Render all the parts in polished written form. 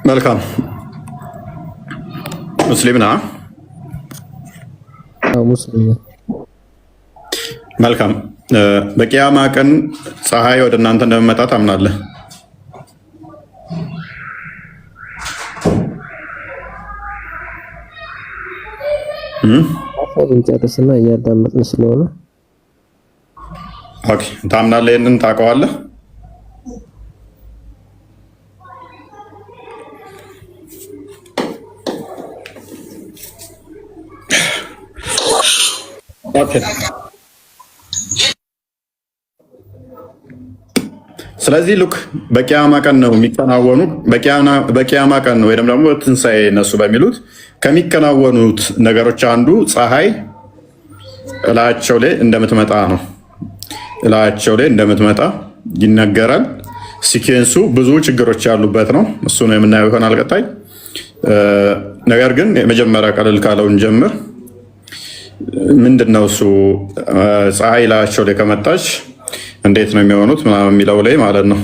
መልካም ሙስሊም ነህ? ሙስሊም። መልካም በቂያማ ቀን ፀሐይ ወደ እናንተ እንደምመጣ ታምናለህ? ጨርስና እያዳመጥን ስለሆነ ኦኬ፣ ታምናለህ? ይህንን ታውቀዋለህ? ኦኬ፣ ስለዚህ ሉክ በቂያማ ቀን ነው የሚከናወኑ በቂያማ ቀን ወይም ደግሞ ትንሣኤ እነሱ በሚሉት ከሚከናወኑት ነገሮች አንዱ ፀሐይ እላቸው ላይ እንደምትመጣ ነው። እላቸው ላይ እንደምትመጣ ይነገራል። ሲኬንሱ ብዙ ችግሮች ያሉበት ነው። እሱ ነው የምናየው ይሆናል ቀጣይ። ነገር ግን የመጀመሪያ ቀለል ካለውን ጀምር። ምንድነው እሱ? ፀሐይ እላቸው ላይ ከመጣች እንዴት ነው የሚሆኑት ምናምን የሚለው ላይ ማለት ነው።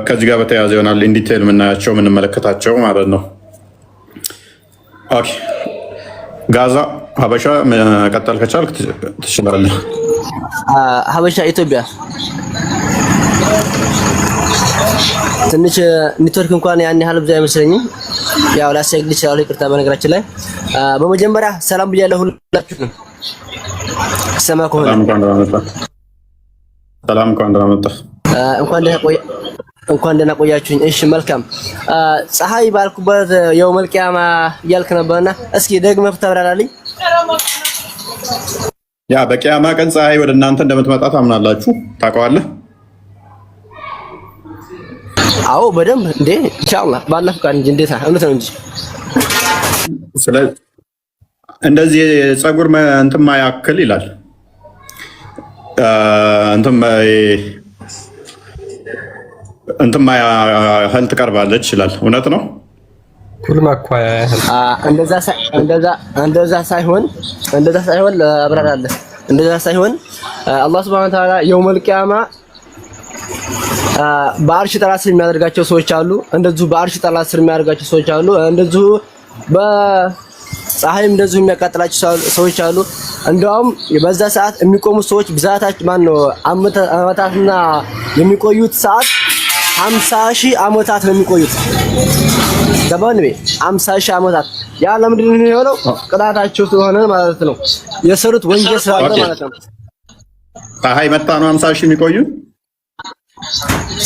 ከዚህ ጋር በተያያዘ ይሆናል ኢንዲቴል የምናያቸው የምንመለከታቸው ማለት ነው። ኦኬ፣ ጋዛ ሀበሻ መቀጠል ከቻልክ ትችላለህ። ሀበሻ ኢትዮጵያ ትንሽ ኔትወርክ እንኳን ያን ያህል ብዙ አይመስለኝም። ያው ላስቸግር ይችላል፣ ይቅርታ። በነገራችን ላይ በመጀመሪያ ሰላም ብያለሁ ሁላችሁንም። ሰማ ከሆነ ሰላም እንኳን ደህና ቆያችሁኝ። እሺ መልካም። ፀሐይ ባልኩበት የውመል ቂያማ እያልክ ነበርና እስኪ ደግመህ ታብራራልኝ። ያ በቂያማ ቀን ፀሐይ ወደ እናንተ እንደምትመጣ ታምናላችሁ? ታውቀዋለህ? አዎ በደንብ እንዴ፣ ኢንሻአላህ ባለፈ ቀን እንጂ እንዴታ እውነት ነው እንጂ። ስለዚህ እንደዚህ ፀጉር እንትማ ያክል ይላል እንትማ ያህል ትቀርባለች ይላል። እውነት ነው? እንደዛ ሳይሆን አብራራለህ። እንደዛ ሳይሆን አላህ ሱብሃነሁ ወተዓላ የውመል ቂያማ በአርሽ ጥላ ስር የሚያደርጋቸው ሰዎች አሉ። እንደዚሁ በአርሽ ጥላ ስር የሚያደርጋቸው ሰዎች አሉ። እንደዚሁ ፀሐይም እንደዚሁ የሚያቃጥላቸው ሰዎች አሉ። እንደውም በዛ ሰዓት የሚቆሙት ሰዎች ብዛታቸው ማነው አመታትና የሚቆዩት ሰዓት 50,000 ዓመታት ነው የሚቆዩት። ገባን ነው 50,000 ዓመታት። ያ ለምንድን ነው የሆነው? ቅጣታቸው ስለሆነ ማለት ነው። የሰሩት ወንጀል ስላለ ማለት ነው። ፀሐይ መጣ ነው 50,000 የሚቆዩ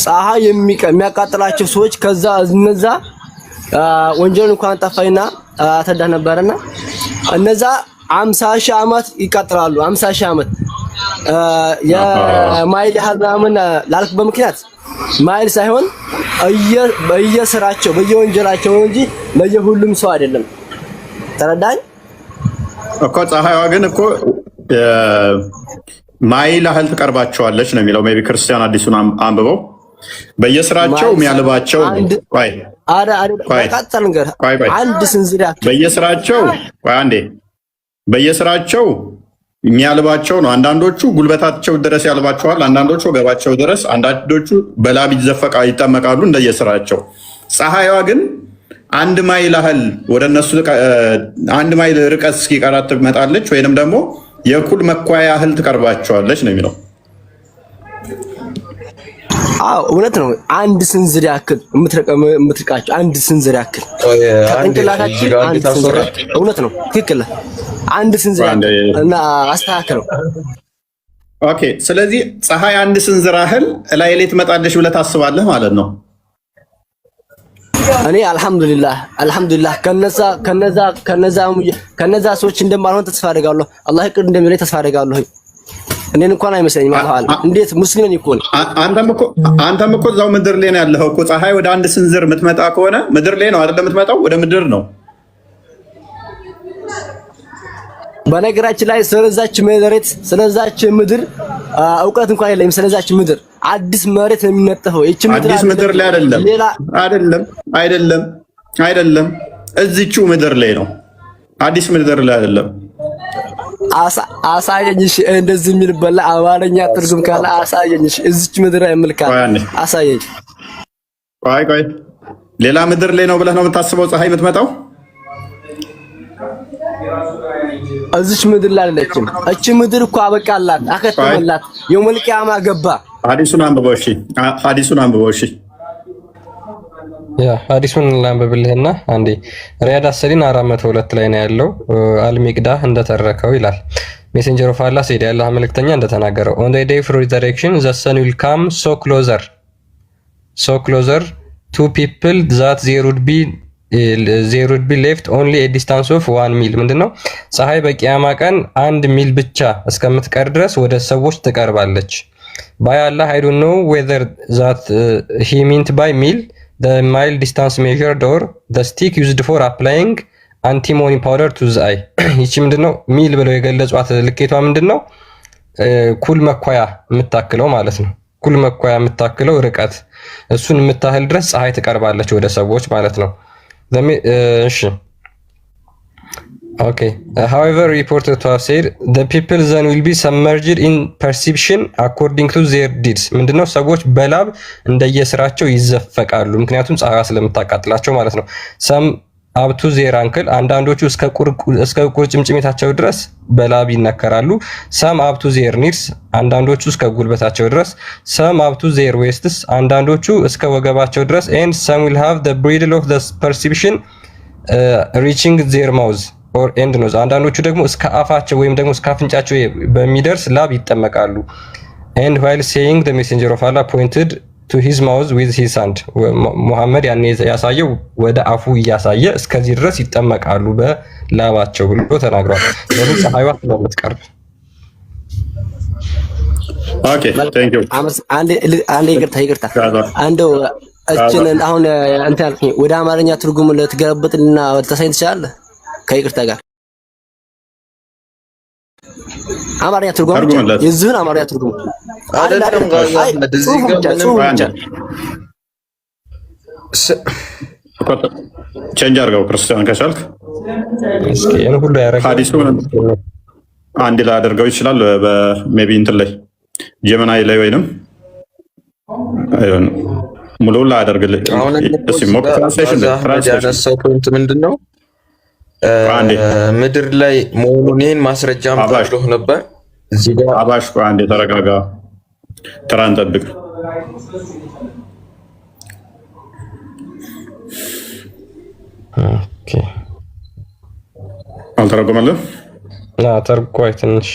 ፀሐይ የሚያቃጥላቸው ሰዎች ከዛ እነዛ ወንጀልን እንኳን ጠፋይና ተዳ ነበርና እነዛ 50,000 ዓመት ይቃጥላሉ። 50,000 ዓመት የማይል ያህል ምናምን ላልክ በምክንያት ማይል ሳይሆን በየስራቸው በየወንጀላቸው እንጂ ለየሁሉም ሰው አይደለም። ተረዳኝ እኮ። ፀሐይዋ ግን እኮ ማይል ያህል ትቀርባቸዋለች ነው የሚለው። ሜይ ቢ ክርስቲያን አዲሱን አንብበው በየስራቸው የሚያልባቸው አንድ ስንዝር ያክል በየስራቸው የሚያልባቸው ነው። አንዳንዶቹ ጉልበታቸው ድረስ ያልባቸዋል፣ አንዳንዶቹ ወገባቸው ድረስ፣ አንዳንዶቹ በላብ ይጠመቃሉ እንደየስራቸው። ፀሐይዋ ግን አንድ ማይል ያህል ወደ እነሱ አንድ ማይል ርቀት እስኪቀራት ትመጣለች፣ ወይንም ደግሞ የኩል መኳያ ያህል ትቀርባቸዋለች ነው የሚለው። አዎ እውነት ነው። አንድ ስንዝር ያክል የምትርቃቸው አንድ ስንዝር ያክል ከጭንቅላታችን አንድ ስንዝር ያክል። እውነት ነው፣ ትክክል። አንድ ስንዝር ያክል እና አስተካክለው። ኦኬ። ስለዚህ ፀሐይ አንድ ስንዝር ያህል ላይ ላይ ትመጣለች ብለህ ታስባለህ ማለት ነው? እኔ አልሐምዱሊላህ ከነዛ ሰዎች እንደማልሆን ተስፋ አደርጋለሁ። አላህ ይቅር እንደሚለኝ ተስፋ አደርጋለሁ። እኔን እንኳን አይመስለኝም። አላህ እንዴት ሙስሊም ነኝ እኮ። አንተም እኮ እዛው ምድር ላይ ነው ያለኸው እኮ። ፀሐይ ወደ አንድ ስንዝር የምትመጣ ከሆነ ምድር ላይ ነው አይደለም የምትመጣው? ወደ ምድር ነው። በነገራችን ላይ ስለዛች ምድር እውቀት እንኳን የለኝም። ስለዛች ምድር አዲስ መሬት ነው የሚነጠፈው። እቺ አዲስ ምድር ላይ አይደለም። እዚችው ምድር ላይ ነው። አዲስ ምድር ላይ አይደለም። አሳየኝ። እሺ እንደዚህ የሚልበላ አማርኛ ትርጉም ካለ አሳየኝ። እሺ እዚች ምድር አይምልካ አሳየኝ። ቆይ ሌላ ምድር ላይ ነው ብለህ ነው የምታስበው ፀሐይ የምትመጣው? እዚች ምድር ላይ አይደለችም። እቺ ምድር እኮ አበቃላት፣ አከተመላት፣ የውመል ቂያማ ገባ። ሐዲሱን አንብበው እሺ፣ ሐዲሱን አንብበው እሺ። ያ ሐዲሱን ላንብብልህና አንዴ ሪያድ አሰሪን 402 ላይ ነው ያለው። አልሚቅዳህ እንደተረከው ይላል ሜሴንጀር ኦፍ አላህ ሰይድ ያላህ መልእክተኛ እንደተናገረው on the day of resurrection the sun will come so closer to people that there would be left only a distance of 1 mil ምንድነው? ፀሐይ በቂያማ ቀን 1 ሚል ብቻ እስከምትቀር ድረስ ወደ ሰዎች ትቀርባለች። by Allah I don't know whether that he meant by mil the mile distance measured or the stick used for applying antimony powder to the eye ይቺ ምንድነው? ሚል ብለው የገለጿት ልኬቷ ምንድነው? ኩል መኳያ የምታክለው ማለት ነው። ኩል መኳያ የምታክለው ርቀት እሱን የምታህል ድረስ ፀሐይ ትቀርባለች ወደ ሰዎች ማለት ነው። እሺ okay however reported to have said the people then will be submerged in perception according to their deeds ምንድነው? ሰዎች በላብ እንደየስራቸው ይዘፈቃሉ፣ ምክንያቱም ፀሐይ ስለምታቃጥላቸው ማለት ነው። some up to their ankle አንዳንዶቹ እስከ ቁርጭምጭሚታቸው ድረስ በላብ ይነከራሉ። some up to their knees አንዳንዶቹ እስከ ጉልበታቸው ድረስ some up to their waists አንዳንዶቹ እስከ ወገባቸው ድረስ and some will have the bridle of the perception reaching their mouth or end nose አንዳንዶቹ ደግሞ እስከ አፋቸው ወይም ደግሞ እስከ አፍንጫቸው በሚደርስ ላብ ይጠመቃሉ። and while saying the messenger of Allah pointed to his mouth with his hand ሙሐመድ ያኔ ያሳየው ወደ አፉ እያሳየ እስከዚህ ድረስ ይጠመቃሉ በላባቸው ብሎ ተናግሯል። ለምን? ፀሐይዋ ስለምትቀርብ። ኦኬ ቴንክ ዩ። አንዴ ይቅርታ አንደው እችን አሁን አንተ ያልከኝ ወደ አማርኛ ትርጉም ልትገለብጥልና ልታሳይ ትችላለህ? ከይቅርታ ጋር አማርኛ ትርጉም የዚህን አማርኛ ትርጉም አይደለም ጋር ለዚህ ጋር ቼንጅ አድርገው ክርስቲያን ከቻልክ እስኪ እኔ ሁሉ ያረጋግጥ ሐዲሱን አንድ ላይ አድርገው ይችላል። በሜቢ እንትን ላይ ጀመናይ ላይ ወይንም ሙሉ ላይ አደርግልህ። እሺ ሞክ ትራንስሌሽን ያነሳው ፖይንት ምንድነው? ምድር ላይ መሆኑን ማስረጃም ታውቁ ነበር። እዚህ ጋር አባሽ አንዴ ተረጋጋ፣ ተራን ጠብቅ። ኦኬ አልተረጎመልህም? ተርጓይ ትንሽ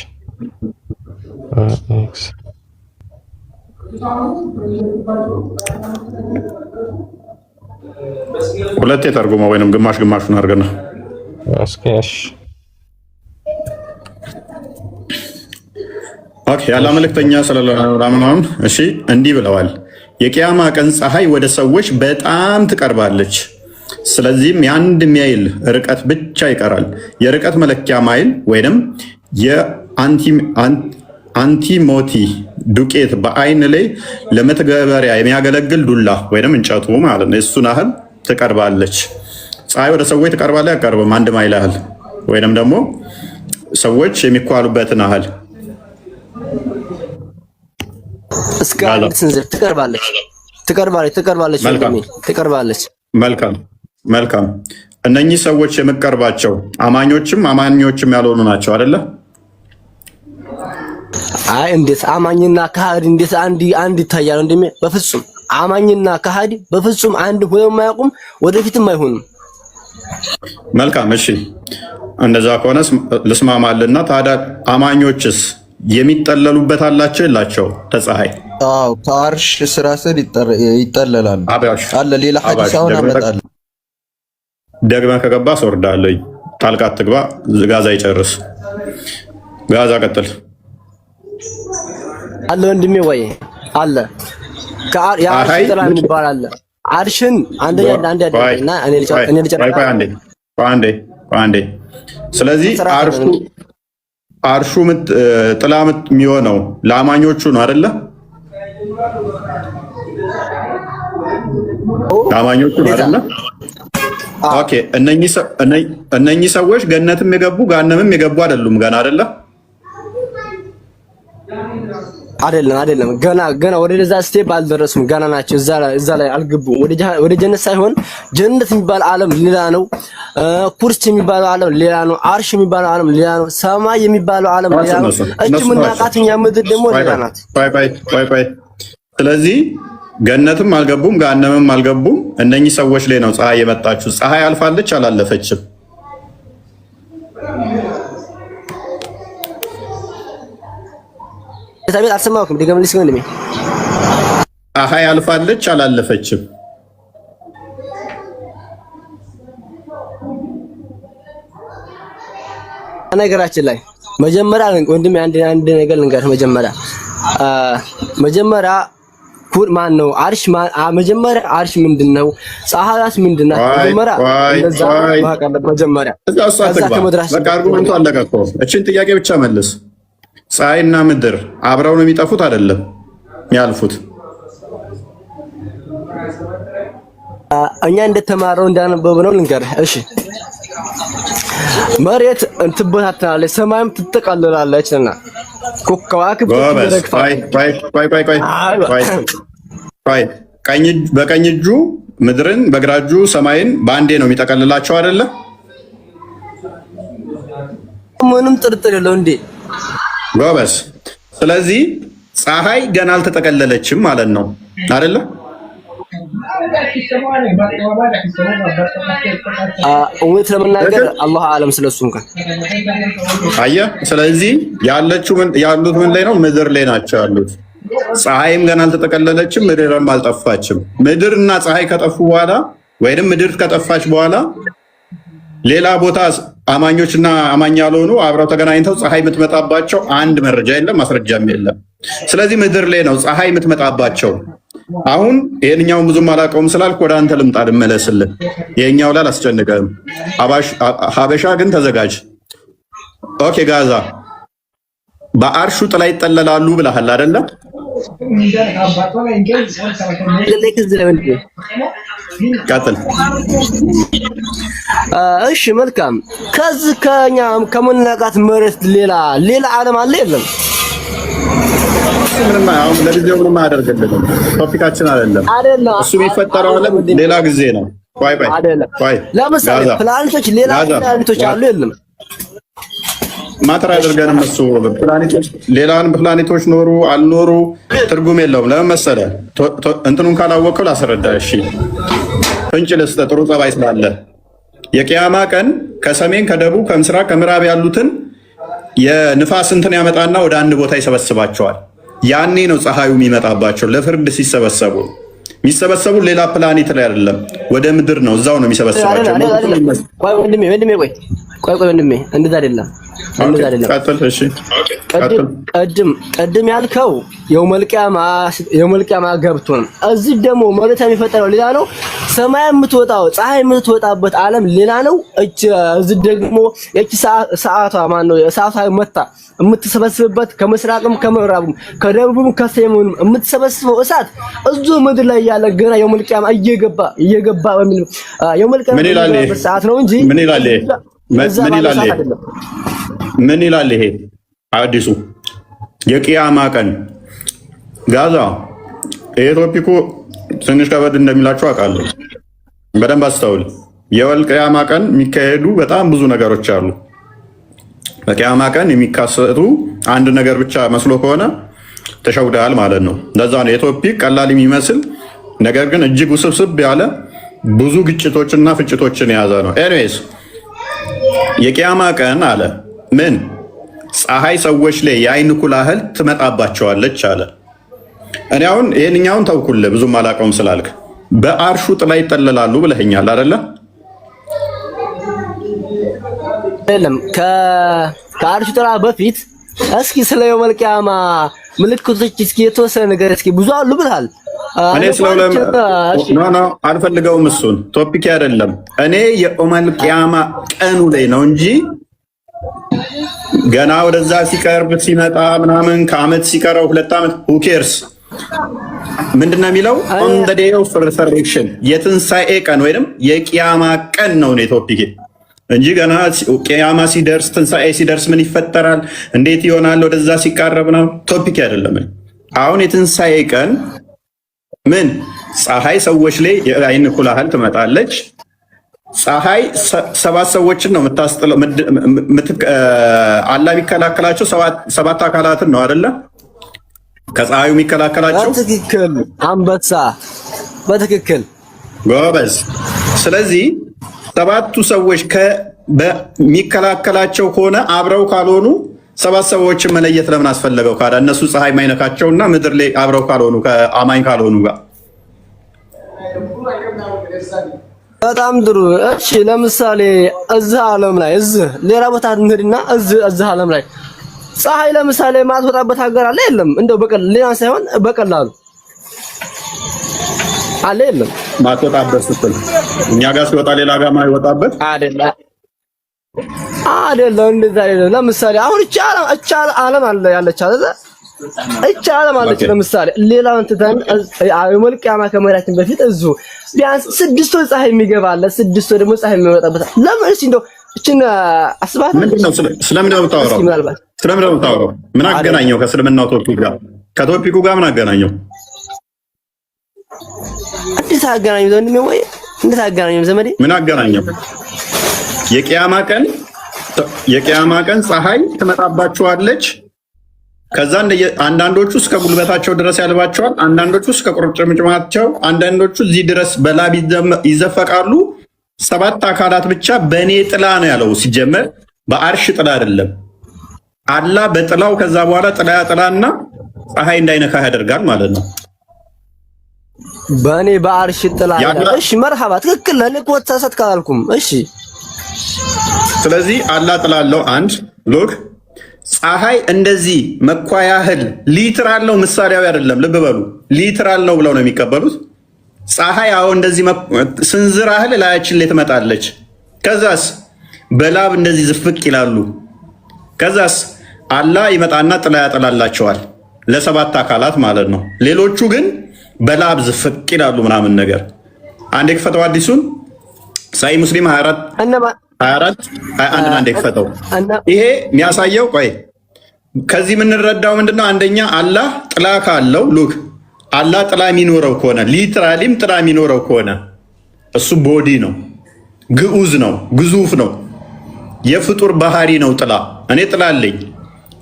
ሁለቴ ተርጉመው ወይንም ግማሽ ግማሹን አድርገና እስኪሽ ኦኬ ያለ መልእክተኛ ሰለላሁ ዐለይሂ ወሰለም እሺ እንዲህ ብለዋል። የቂያማ ቀን ፀሐይ ወደ ሰዎች በጣም ትቀርባለች። ስለዚህም የአንድ ማይል ርቀት ብቻ ይቀራል። የርቀት መለኪያ ማይል ወይንም የአንቲሞቲ ዱቄት በአይን ላይ ለመተግበሪያ የሚያገለግል ዱላ ወይንም እንጨቱ ማለት ነው። እሱን ያህል ትቀርባለች። ፀሐይ ወደ ሰዎች ትቀርባለች። አያቀርብም? አንድ ማይል ያህል ወይንም ደግሞ ሰዎች የሚኳሉበትን ያህል እስከ አንድ ስንዝር ትቀርባለች። መልካም። እነኚህ ሰዎች የምትቀርባቸው አማኞችም ያልሆኑ ናቸው አይደለ? አይ እንዴት አማኝና ከሃዲ እንዴት አንድ ይታያል? እንደሚ በፍጹም አማኝና ከሃዲ በፍጹም አንድ ሆነው የማያውቁም፣ ወደፊትም አይሆኑም። መልካም እሺ፣ እንደዛ ከሆነ ልስማማልና ታዲያ አማኞችስ የሚጠለሉበት አላቸው የላቸው? ተፀሐይ ከአርሽ ስራ ስር ይጠለላሉ አለ። ሌላ ሐዲስ አሁን አመጣለሁ። ደግመህ ከገባ አስወርዳለሁ። ጣልቃ አትግባ። ጋዛ ይጨርስ። ጋዛ ቀጥል አለ ወንድሜ ወይ አለ የአርሽ ጥላ የሚባል አለ። አርሽን አንዴ ስለዚህ አርሹ ጥላ የሚሆነው ለአማኞቹ ነው አይደለ? ለአማኞቹ ነው አይደለ? ኦኬ። እነኚህ ሰዎች ገነትም የገቡ ጋነምም የገቡ አይደሉም ገና አይደለ? አይደለም ገና ወደዛ ስቴፕ አልደረሱም። ገና ናቸው። እዛ ላይ አልገቡም። ወደ ጀነት ሳይሆን ጀነት የሚባል ዓለም ሌላ ነው። ኩርሲ የሚባለው ዓለም ሌላ ነው። አርሽ የሚባለው ዓለም ሌላ ነው። ሰማይ የሚባለው ዓለም ሌላ ነው። እቺ ምናቃት እኛ ምድር ደግሞ ሌላ ናት። ባይ ስለዚህ ገነትም አልገቡም፣ ገሃነምም አልገቡም። እነኚህ ሰዎች ላይ ነው ፀሐይ የመጣችው። ፀሐይ አልፋለች አላለፈችም? ታቤት አልሰማሁም። ድገምልኝ ወንድሜ። ፀሐይ አልፋለች አላለፈችም? ነገራችን ላይ መጀመሪያ ወንድሜ አንድ ነገር ልንገርህ። መጀመሪያ ማን ነው አርሽ? መጀመሪያ አርሽ ምንድነው? ፀሐይስ ምንድነው? መጀመሪያ በቃ አርጉመንቱ አለቀ እኮ። እቺን ጥያቄ ብቻ መልስ። ፀሐይና ምድር አብረው ነው የሚጠፉት? አይደለም የሚያልፉት። እኛ እንደተማረው እንዳነበብነው ልንገርህ። እሺ መሬት እንትበታተናለች፣ ሰማይም ትጠቀልላለችና በቀኝ እጁ ምድርን በግራ እጁ ሰማይን በአንዴ ነው የሚጠቀልላቸው አይደለ? ምንም ጥርጥር የለው እንዴ ጎበስ። ስለዚህ ፀሐይ ገና አልተጠቀለለችም ማለት ነው አይደለ? እውነት ለመናገር አላህ አለም ስለሱ እንኳን አየህ። ስለዚህ ያሉት ምን ላይ ነው? ምድር ላይ ናቸው ያሉት። ፀሐይም ገና አልተጠቀለለችም፣ ምድርም አልጠፋችም። ምድርና ፀሐይ ከጠፉ በኋላ ወይንም ምድር ከጠፋች በኋላ ሌላ ቦታ አማኞችና አማኝ ያልሆኑ አብረው ተገናኝተው ፀሐይ የምትመጣባቸው አንድ መረጃ የለም፣ ማስረጃም የለም። ስለዚህ ምድር ላይ ነው ፀሐይ የምትመጣባቸው። አሁን ይሄንኛውን ብዙም አላውቀውም ስላልክ ወደ አንተ ልምጣ ልመለስልህ። ይሄኛው ላይ አላስጨንቅህም። ሀበሻ ግን ተዘጋጅ። ኦኬ ጋዛ በአርሹ ጥላ ይጠለላሉ ብለሃል አይደለ? ቀጥል። እሺ መልካም። ከዚህ ከኛ ከምናውቃት መሬት ሌላ ዓለም አለ የለም? ምንም አሁን ለጊዜው ምንም አያደርግልንም። ቶፒካችን አይደለም እሱ የሚፈጠረው ዓለም ሌላ ጊዜ ነው። ለምሳሌ ፕላኔቶች ሌላ ፕላኔቶች አሉ የለም? ማተር አያደርገንም እሱ። ፕላኔቶች ሌላን ፕላኔቶች ኖሩ አልኖሩ ትርጉም የለውም። ለምን መሰለህ? እንትኑን ካላወቀው ላስረዳ። እሺ ፍንጭ ልስጥህ፣ ጥሩ ጸባይ ስላለ። የቂያማ ቀን ከሰሜን ከደቡብ ከምስራቅ ከምዕራብ ያሉትን የንፋስ እንትን ያመጣና ወደ አንድ ቦታ ይሰበስባቸዋል። ያኔ ነው ፀሐዩ የሚመጣባቸው። ለፍርድ ሲሰበሰቡ የሚሰበሰቡ ሌላ ፕላኔት ላይ አይደለም፣ ወደ ምድር ነው። እዛው ነው የሚሰበስባቸው። ቆይ ወንድሜ እንደዛ አይደለም። ቀድም ያልከው የውመልቂያማ ገብቶ ነው። እዚህ ደግሞ መሬት የሚፈጠረው ሌላ ነው። ሰማይ የምትወጣው ፀሐይ የምትወጣበት ዓለም ሌላ ነው። እዚህ ደግሞ እቺ ሰዓቷ ማን ነው የሰዓቷ መታ የምትሰበስብበት ከምስራቅም ከምዕራብም ከደቡብም ከሰሜኑም የምትሰበስበው እሳት እዚሁ ምድር ላይ ያለ ገና የውመልቂያማ እየገባ በሚል የውመልቂያማ ሰዓት ነው እንጂ ምን ይላል ይሄ አዲሱ የቂያማ ቀን? ጋዛ ይሄ ቶፒኩ ትንሽ ከበድ እንደሚላችሁ አውቃለሁ። በደንብ አስተውል። የቂያማ ቀን የሚካሄዱ በጣም ብዙ ነገሮች አሉ። በቂያማ ቀን የሚካሰቱ አንድ ነገር ብቻ መስሎ ከሆነ ተሸውደሃል ማለት ነው። ለዛ ነው የቶፒክ ቀላል የሚመስል ነገር ግን እጅግ ውስብስብ ያለ ብዙ ግጭቶችና ፍጭቶችን የያዘ ነው። ኤኒዌይስ የቂያማ ቀን አለ ምን ፀሐይ ሰዎች ላይ የአይን ኩል ያህል ትመጣባቸዋለች አለ። እኔ አሁን ይሄንኛውን ተውኩልህ ብዙም አላውቀውም ስላልክ በአርሹ ጥላ ይጠለላሉ ብለኸኛል አይደለ? አይደለም ከአርሹ ጥላ በፊት እስኪ ስለ የውመል ቂያማ ምልክቶች እስኪ የተወሰነ ነገር እስኪ ብዙ አሉ ብለሃል። እኔ ስለውለም ኖ አልፈልገውም። እሱን ቶፒክ አይደለም። እኔ የኡመል ቂያማ ቀኑ ላይ ነው እንጂ ገና ወደዛ ሲቀርብ ሲመጣ ምናምን ከአመት ሲቀረው 2 ዓመት who cares ምንድነው የሚለው on the day of resurrection የትንሳኤ ቀን ወይንም የቂያማ ቀን ነው ነው ቶፒክ እንጂ ገና ቂያማ ሲደርስ ትንሳኤ ሲደርስ ምን ይፈጠራል እንዴት ይሆናል ወደዛ ሲቃረብ ነው ቶፒክ አይደለም። አሁን የትንሣኤ ቀን ምን ፀሐይ ሰዎች ላይ የአይን ኩል ያህል ትመጣለች። ፀሐይ ሰባት ሰዎችን ነው የምታስጥለው። አላህ የሚከላከላቸው ሰባት አካላትን ነው አይደለ? ከፀሐዩ የሚከላከላቸው በትክክል አንበሳ፣ በትክክል ጎበዝ። ስለዚህ ሰባቱ ሰዎች የሚከላከላቸው ከሆነ አብረው ካልሆኑ ሰባት ሰዎችን መለየት ለምን አስፈለገው? ካዳ እነሱ ፀሐይ ማይነካቸውና ምድር ላይ አብረው ካልሆኑ ከአማኝ ካልሆኑ ጋር። በጣም ጥሩ። እሺ ለምሳሌ እዚህ ዓለም ላይ እዚህ ሌላ ቦታ እንሂድና እዚህ ዓለም ላይ ፀሐይ ለምሳሌ ማትወጣበት ሀገር አለ የለም? እንደው ሌላ ሳይሆን በቀላሉ አለ የለም? ማትወጣበት ስትል እኛ ጋር ሲወጣ ሌላ ጋር ማይወጣበት አይደለም። እንደዛ አይደለም። ለምሳሌ አሁን እቻ ዓለም አለ ያለች አይደል? እቻ ዓለም አለች። ለምሳሌ ሌላውን ትተን የመልቂያማ ከመራችን በፊት እዚሁ ቢያንስ 6 ወር ፀሐይ የሚገባ አለ፣ 6 ወር ደግሞ ፀሐይ የሚወጣበት። ለምን እስኪ እንደው እችን አስባት። ምንድነው ስለምን ነው የምታወራው? ስለምን ነው የምታወራው? ምን አገናኘው ከእስልምናው ቶፒክ ጋር? ከቶፒኩ ጋር ምን አገናኘው? እንዴት አገናኘው ዘንድሜ? ወይ እንዴት አገናኘው ዘመዴ? ምን አገናኘው? የቂያማ ቀን ፀሐይ ትመጣባቸዋለች። ከዛ አንዳንዶቹ እስከ ጉልበታቸው ድረስ ያልባቸዋል፣ አንዳንዶቹ እስከ ቁርጭምጭማቸው፣ አንዳንዶቹ እዚህ ድረስ በላብ ይዘፈቃሉ። 7 አካላት ብቻ በእኔ ጥላ ነው ያለው። ሲጀመር በአርሽ ጥላ አይደለም። አላህ በጥላው ከዛ በኋላ ጥላ ያጥላና ፀሐይ እንዳይነካ ያደርጋል ማለት ነው። በእኔ በአርሽ ጥላ ያለው። እሺ መርሐባ፣ ትክክል ነህ እኮ ተሳሳትክ አላልኩም። እሺ ስለዚህ አላህ ጥላ አለው። አንድ ሎክ ፀሐይ እንደዚህ መኳያህል ሊትራል ነው፣ ምሳሌያዊ አይደለም። ልብ በሉ ሊትራል ነው ብለው ነው የሚቀበሉት። ፀሐይ አሁን እንደዚህ ስንዝር ያህል ላያችን ላይ ትመጣለች። ከዛስ በላብ እንደዚህ ዝፍቅ ይላሉ። ከዛስ አላህ ይመጣና ጥላ ያጠላላቸዋል ለ7 አካላት ማለት ነው። ሌሎቹ ግን በላብ ዝፍቅ ይላሉ ምናምን ነገር። አንዴ ክፈተው አዲሱን ሳይ ሙስሊም 24 21 አንዴ ክፈተው። ይሄ የሚያሳየው ቆይ ከዚህ የምንረዳው ምንድነው? አንደኛ አላህ ጥላ ካለው ሉክ አላህ ጥላ የሚኖረው ከሆነ ሊትራሊም ጥላ የሚኖረው ከሆነ እሱ ቦዲ ነው፣ ግዑዝ ነው፣ ግዙፍ ነው፣ የፍጡር ባህሪ ነው ጥላ። እኔ ጥላ አለኝ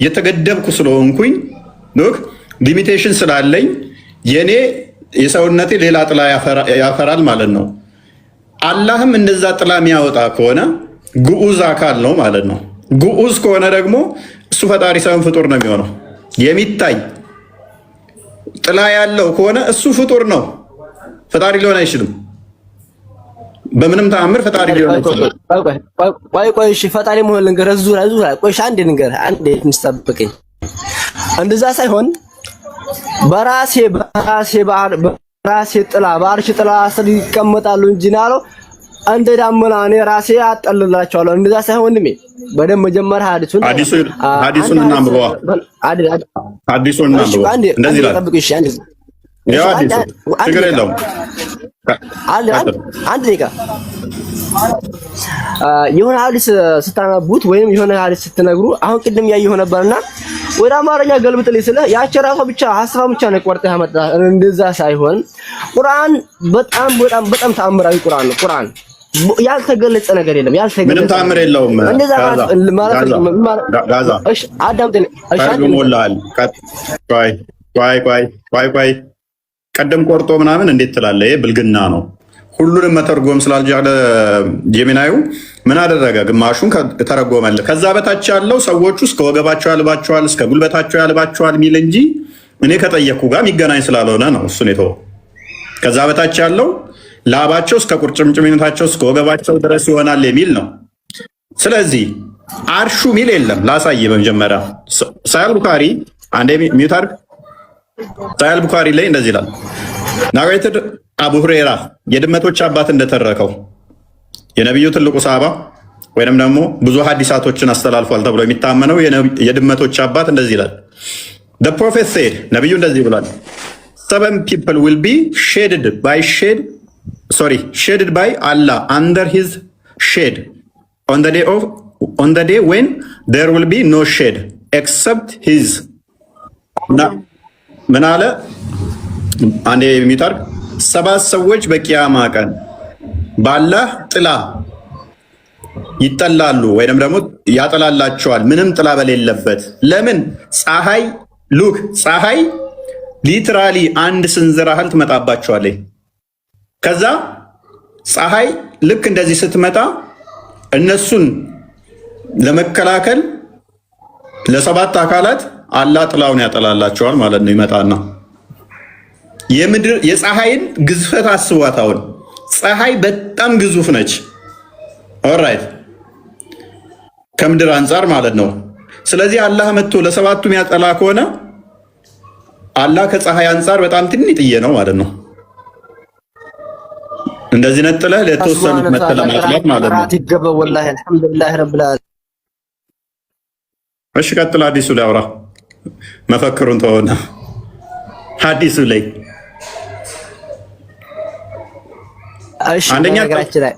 የተገደብኩ ስለሆንኩኝ ሉክ ሊሚቴሽን ስላለኝ የኔ የሰውነቴ ሌላ ጥላ ያፈራል ማለት ነው። አላህም እንደዛ ጥላ የሚያወጣ ከሆነ ግዑዝ አካል ነው ማለት ነው። ግዑዝ ከሆነ ደግሞ እሱ ፈጣሪ ሳይሆን ፍጡር ነው የሚሆነው። የሚታይ ጥላ ያለው ከሆነ እሱ ፍጡር ነው፣ ፈጣሪ ሊሆን አይችልም። በምንም ተአምር ፈጣሪ ሊሆን አይችልም። ቆይ እሺ፣ ፈጣሪ መሆን ልንገርህ። ዙራ ቆይ አንዴ ልንገርህ፣ አንዴ እንስጠብቀኝ። እንደዛ ሳይሆን በራሴ ጥላ በአርሽ ጥላ ስር ይቀመጣሉ እንጂ ነው ያለው። እንደ ዳመና እኔ ራሴ አጠልላቸዋለሁ። እንደዛ ሳይሆን ወንድሜ በደንብ መጀመሪያ ሐዲሱን እናንብበዋ። ሐዲሱን እናንብበዋ። እንደዚህ ይላል። ችግር የለውም። አንድ ደቂቃ የሆነ ሐዲስ ስታነቡት ወይም የሆነ ሐዲስ ስትነግሩ አሁን ቅድም ያየሁ ነበርና ወደ አማርኛ ገልብጥልኝ ስለ ያቺ ራሷ ብቻ ሐሳብ ብቻ ነው ቆርጠህ ያመጣ። እንደዛ ሳይሆን ቁርአን በጣም ተአምራዊ ቁርአን ነው። ቁርአን ያልተገለጸ ነገር የለም። ምንም ተአምር የለውም። እንደዛ ማለት ጋዛ እሺ፣ አዳምጠኝ። እሺ፣ ቆይ ቀደም ቆርጦ ምናምን እንዴት ትላለህ? ይሄ ብልግና ነው። ሁሉንም መተርጎም ስላልቻለ ጀሚናዩ ምን አደረገ? ግማሹን ተረጎመልህ። ከዛ በታች ያለው ሰዎቹ እስከ ወገባቸው ያልባቸዋል፣ እስከ ጉልበታቸው ያልባቸዋል ሚል እንጂ እኔ ከጠየቅኩ ጋር የሚገናኝ ስላልሆነ ነው እሱን የተወው። ከዛ በታች ያለው ላባቸው እስከ ቁርጭምጭሚነታቸው እስከ ወገባቸው ድረስ ይሆናል የሚል ነው። ስለዚህ አርሹ ሚል የለም። ላሳይ በመጀመሪያ ሳሂህ ቡኻሪ አንዴ ሚውት አድርግ። ሳሂህ ቡኻሪ ላይ እንደዚህ ይላል ናሬትድ አቡ ሁሬራ የድመቶች አባት እንደተረከው የነቢዩ ትልቁ ሰሃባ ወይንም ደግሞ ብዙ ሐዲሳቶችን አስተላልፏል ተብሎ የሚታመነው የድመቶች አባት እንደዚህ ይላል። the prophet said ነቢዩ እንደዚህ ብሏል። 7 people will be shaded by Allah under his shade on the day when there will be no shade except his ምን አለ? አንዴ የሚጠርቅ 7 ሰዎች በቂያማ ቀን ባላህ ጥላ ይጠላሉ ወይንም ደግሞ ያጠላላቸዋል ምንም ጥላ በሌለበት። ለምን? ፀሐይ ሊትራሊ አንድ ስንዝር ያህል ትመጣባቸዋለች። ከዛ ፀሐይ ልክ እንደዚህ ስትመጣ እነሱን ለመከላከል ለ7 አካላት አላህ ጥላውን ያጠላላቸዋል ማለት ነው። ይመጣና የፀሐይን ግዝፈት አስቧት። አሁን ፀሐይ በጣም ግዙፍ ነች። ኦልራይት ከምድር አንጻር ማለት ነው። ስለዚህ አላህ መጥቶ ለ7ቱም ያጠላ ከሆነ አላህ ከፀሐይ አንጻር በጣም ትንጥዬ ነው ማለት ነው። እንደዚህ ነጥለህ ለተወሰኑት መተለማጥላት ማለት ነው። ይገባው ወላሂ አልሐምዱሊላህ ረብል ዓለሚን። እሺ ቀጥል። ሐዲሱ ላይ አውራ መፈክሩን ተወና ሐዲሱ ላይ አንደኛ ነገራችን ላይ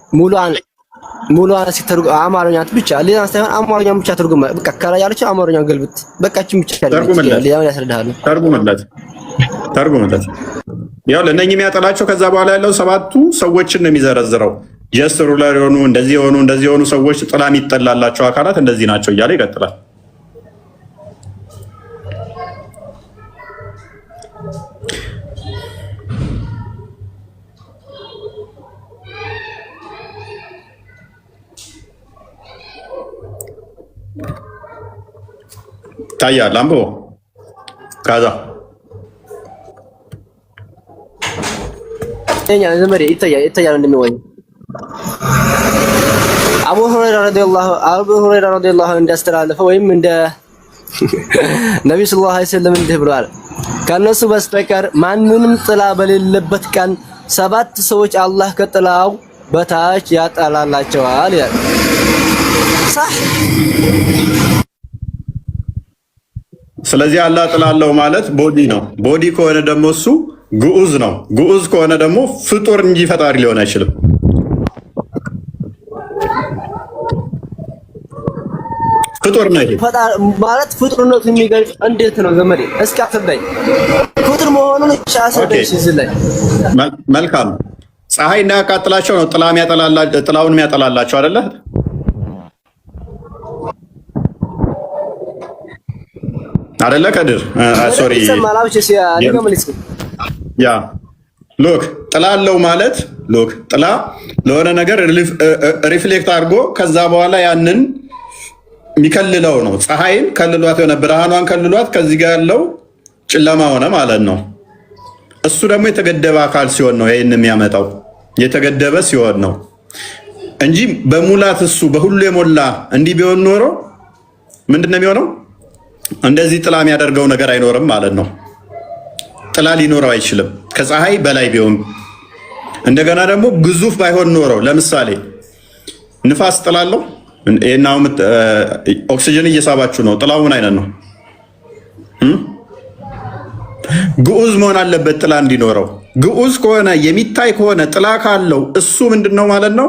ሙሉዋን ሲተርጉም አማርኛ ብቻ ሌላ ሳይሆን አማርኛ ብቻ ትርጉም በቃ ከላይ ያለችው አማርኛን ገልብጥ በቃችን ብቻ ሌላውን ያስረዳሉ። ተርጉምለት ያው ለነኚህ የሚያጠላቸው ከዛ በኋላ ያለው 7ቱ ሰዎችን ነው የሚዘረዝረው። ጀስት ሩለር የሆኑ እንደዚህ የሆኑ ሰዎች ጥላ የሚጠላላቸው አካላት እንደዚህ ናቸው እያለ ይቀጥላል። ታያል አንብቦ ካዛ ዘመዴ ይታያል እንደሚወይ አቡ ሁረይራ ረዲየላሁ እንዳስተላለፈው ወይም እንደ ነብዩ ሰለላሁ ዐለይሂ ወሰለም እንዲህ ብለዋል። ከነሱ በስተቀር ማንንም ጥላ በሌለበት ቀን 7 ሰዎች አላህ ከጥላው በታች ያጠላላቸዋል ይላል። صح። ስለዚህ አላህ ጥላለው ማለት ቦዲ ነው። ቦዲ ከሆነ ደግሞ እሱ ግዑዝ ነው። ግዑዝ ከሆነ ደግሞ ፍጡር እንጂ ፈጣሪ ሊሆን አይችልም። ፍጡር ነው ይሄ ማለት ፍጡርነቱ የሚገልጽ እንዴት ነው ዘመዴ? እስኪ አትበይ ፍጡር መሆኑን አስረዳኝ ሲል ላይ መልካም ፀሐይ እንዳያቃጥላቸው ነው ጥላውን የሚያጠላላቸው አይደለ? አይደለ ከድር ሶሪ ያ ሎክ ጥላለው ማለት ጥላ ለሆነ ነገር ሪፍሌክት አድርጎ ከዛ በኋላ ያንን የሚከልለው ነው። ፀሐይን ከልሏት የሆነ ብርሃኗን ከልሏት ከዚህ ጋር ያለው ጨለማ ሆነ ማለት ነው። እሱ ደግሞ የተገደበ አካል ሲሆን ነው ይሄን የሚያመጣው። የተገደበ ሲሆን ነው እንጂ በሙላት እሱ በሁሉ የሞላ እንዲህ ቢሆን ኖሮ ምንድነው የሚሆነው? እንደዚህ ጥላ የሚያደርገው ነገር አይኖርም ማለት ነው። ጥላ ሊኖረው አይችልም ከፀሐይ በላይ ቢሆን። እንደገና ደግሞ ግዙፍ ባይሆን ኖረው ለምሳሌ ንፋስ ጥላለው እና ኦክሲጅን እየሳባችሁ ነው። ጥላው ምን አይነት ነው? ግዑዝ መሆን አለበት ጥላ እንዲኖረው። ግዑዝ ከሆነ የሚታይ ከሆነ ጥላ ካለው እሱ ምንድነው ማለት ነው?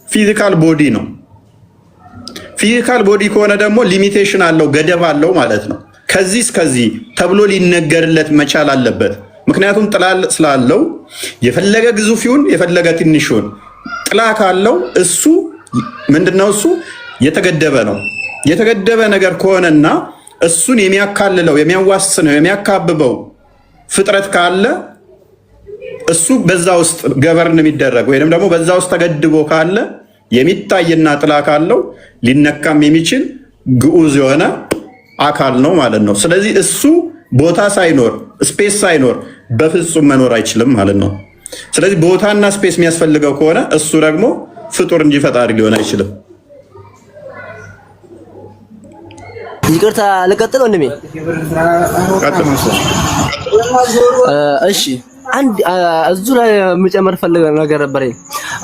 ፊዚካል ቦዲ ነው። ፊዚካል ቦዲ ከሆነ ደግሞ ሊሚቴሽን አለው፣ ገደብ አለው ማለት ነው። ከዚህ እስከዚህ ተብሎ ሊነገርለት መቻል አለበት። ምክንያቱም ጥላ ስላለው የፈለገ ግዙፍ ይሁን የፈለገ ትንሽ ይሁን ጥላ ካለው እሱ ምንድነው? እሱ የተገደበ ነው። የተገደበ ነገር ከሆነና እሱን የሚያካልለው የሚያዋስነው የሚያካብበው ፍጥረት ካለ እሱ በዛ ውስጥ ገበርን የሚደረግ ወይንም ደግሞ በዛ ውስጥ ተገድቦ ካለ የሚታይና ጥላ ካለው ሊነካም የሚችል ግዑዝ የሆነ አካል ነው ማለት ነው። ስለዚህ እሱ ቦታ ሳይኖር ስፔስ ሳይኖር በፍጹም መኖር አይችልም ማለት ነው። ስለዚህ ቦታና ስፔስ የሚያስፈልገው ከሆነ እሱ ደግሞ ፍጡር እንጂ ፈጣሪ ሊሆን አይችልም። ይቅርታ ልቀጥል ወንድሜ? እሺ አንድ እዙ ላይ መጨመር ፈልገው ነገር ነበረኝ።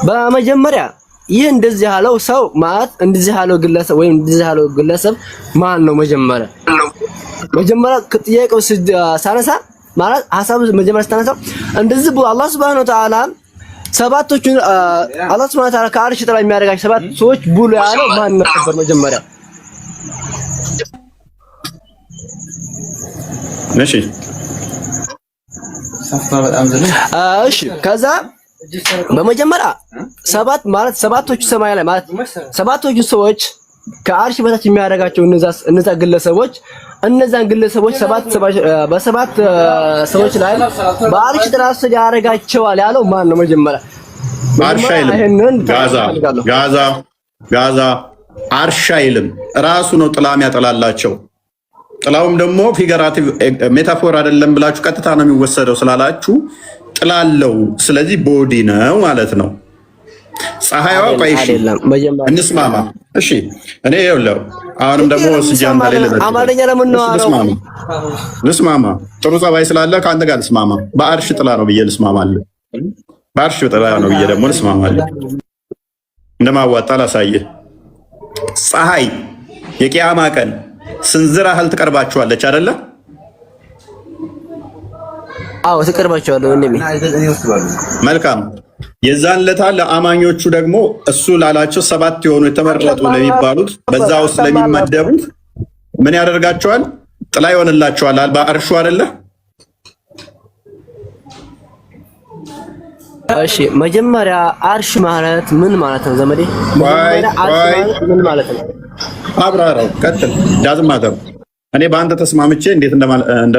በመጀመሪያ ይህ እንደዚህ ያለው ሰው ማለት እንደዚህ ያለው ግለሰብ ወይም እንደዚህ ያለው ግለሰብ ማን ነው? መጀመሪያ ጥያቄው ሳነሳ ማለት ሐሳቡ መጀመሪያ ስታነሳ እንደዚህ ብሎ አላህ Subhanahu Wa Ta'ala ሰባቶቹን አላህ Subhanahu Wa Ta'ala ከአርሽ ጥላ የሚያደርጋቸው 7 ሰዎች ብሎ ያለው ማን ነበር? መጀመሪያ እሺ እሺ ከዛ በመጀመሪያ ሰባት ማለት ሰባቶቹ ሰማይ ላይ ማለት ሰባቶቹ ሰዎች ከአርሽ በታች የሚያደርጋቸው እነዛ ግለሰቦች እነዛን ግለሰቦች በሰባት ሰዎች ላይ በአርሽ ጥላ ስር ያደርጋቸዋል ያለው ማን ነው? መጀመሪያ አርሽ አይልም። ጋዛ አርሽ አይልም። ራሱ ነው ጥላም ያጠላላቸው። ጥላውም ደግሞ ፊገራቲቭ ሜታፎር አይደለም ብላችሁ ቀጥታ ነው የሚወሰደው ስላላችሁ ጥላለው። ስለዚህ ቦዲ ነው ማለት ነው። ፀሐይዋ ቆይሽ እንስማማ። እሺ እኔ ይኸውልህ አሁንም ደግሞ ስጃንታ ላይ አማርኛ ለምን ነው ልስማማ? ጥሩ ጸባይ ስላለ ከአንተ ጋር ልስማማ። በአርሽ ጥላ ነው ብዬ ልስማማለሁ። በአርሽ ጥላ ነው ብዬ ደግሞ ልስማማለሁ። እንደማዋጣ ላሳየህ። ፀሐይ የቂያማ ቀን ስንዝር ያህል ትቀርባችኋለች አይደለ? አዎ ትቀርባችኋለች ወንድሜ። መልካም። የዛን ለታ ለአማኞቹ ደግሞ እሱ ላላቸው ሰባት የሆኑ የተመረጡ ለሚባሉት በዛ ውስጥ ለሚመደቡት ምን ያደርጋቸዋል? ጥላ ይሆንላቸዋል። በአርሹ አይደለ? እሺ መጀመሪያ አርሽ ማለት ምን ማለት ነው ዘመዴ? መጀመሪያ አርሽ ማለት ምን ማለት ነው? አብራራው። ቀጥል። ዳዝም ማተር እኔ በአንተ ተስማምቼ እንዴት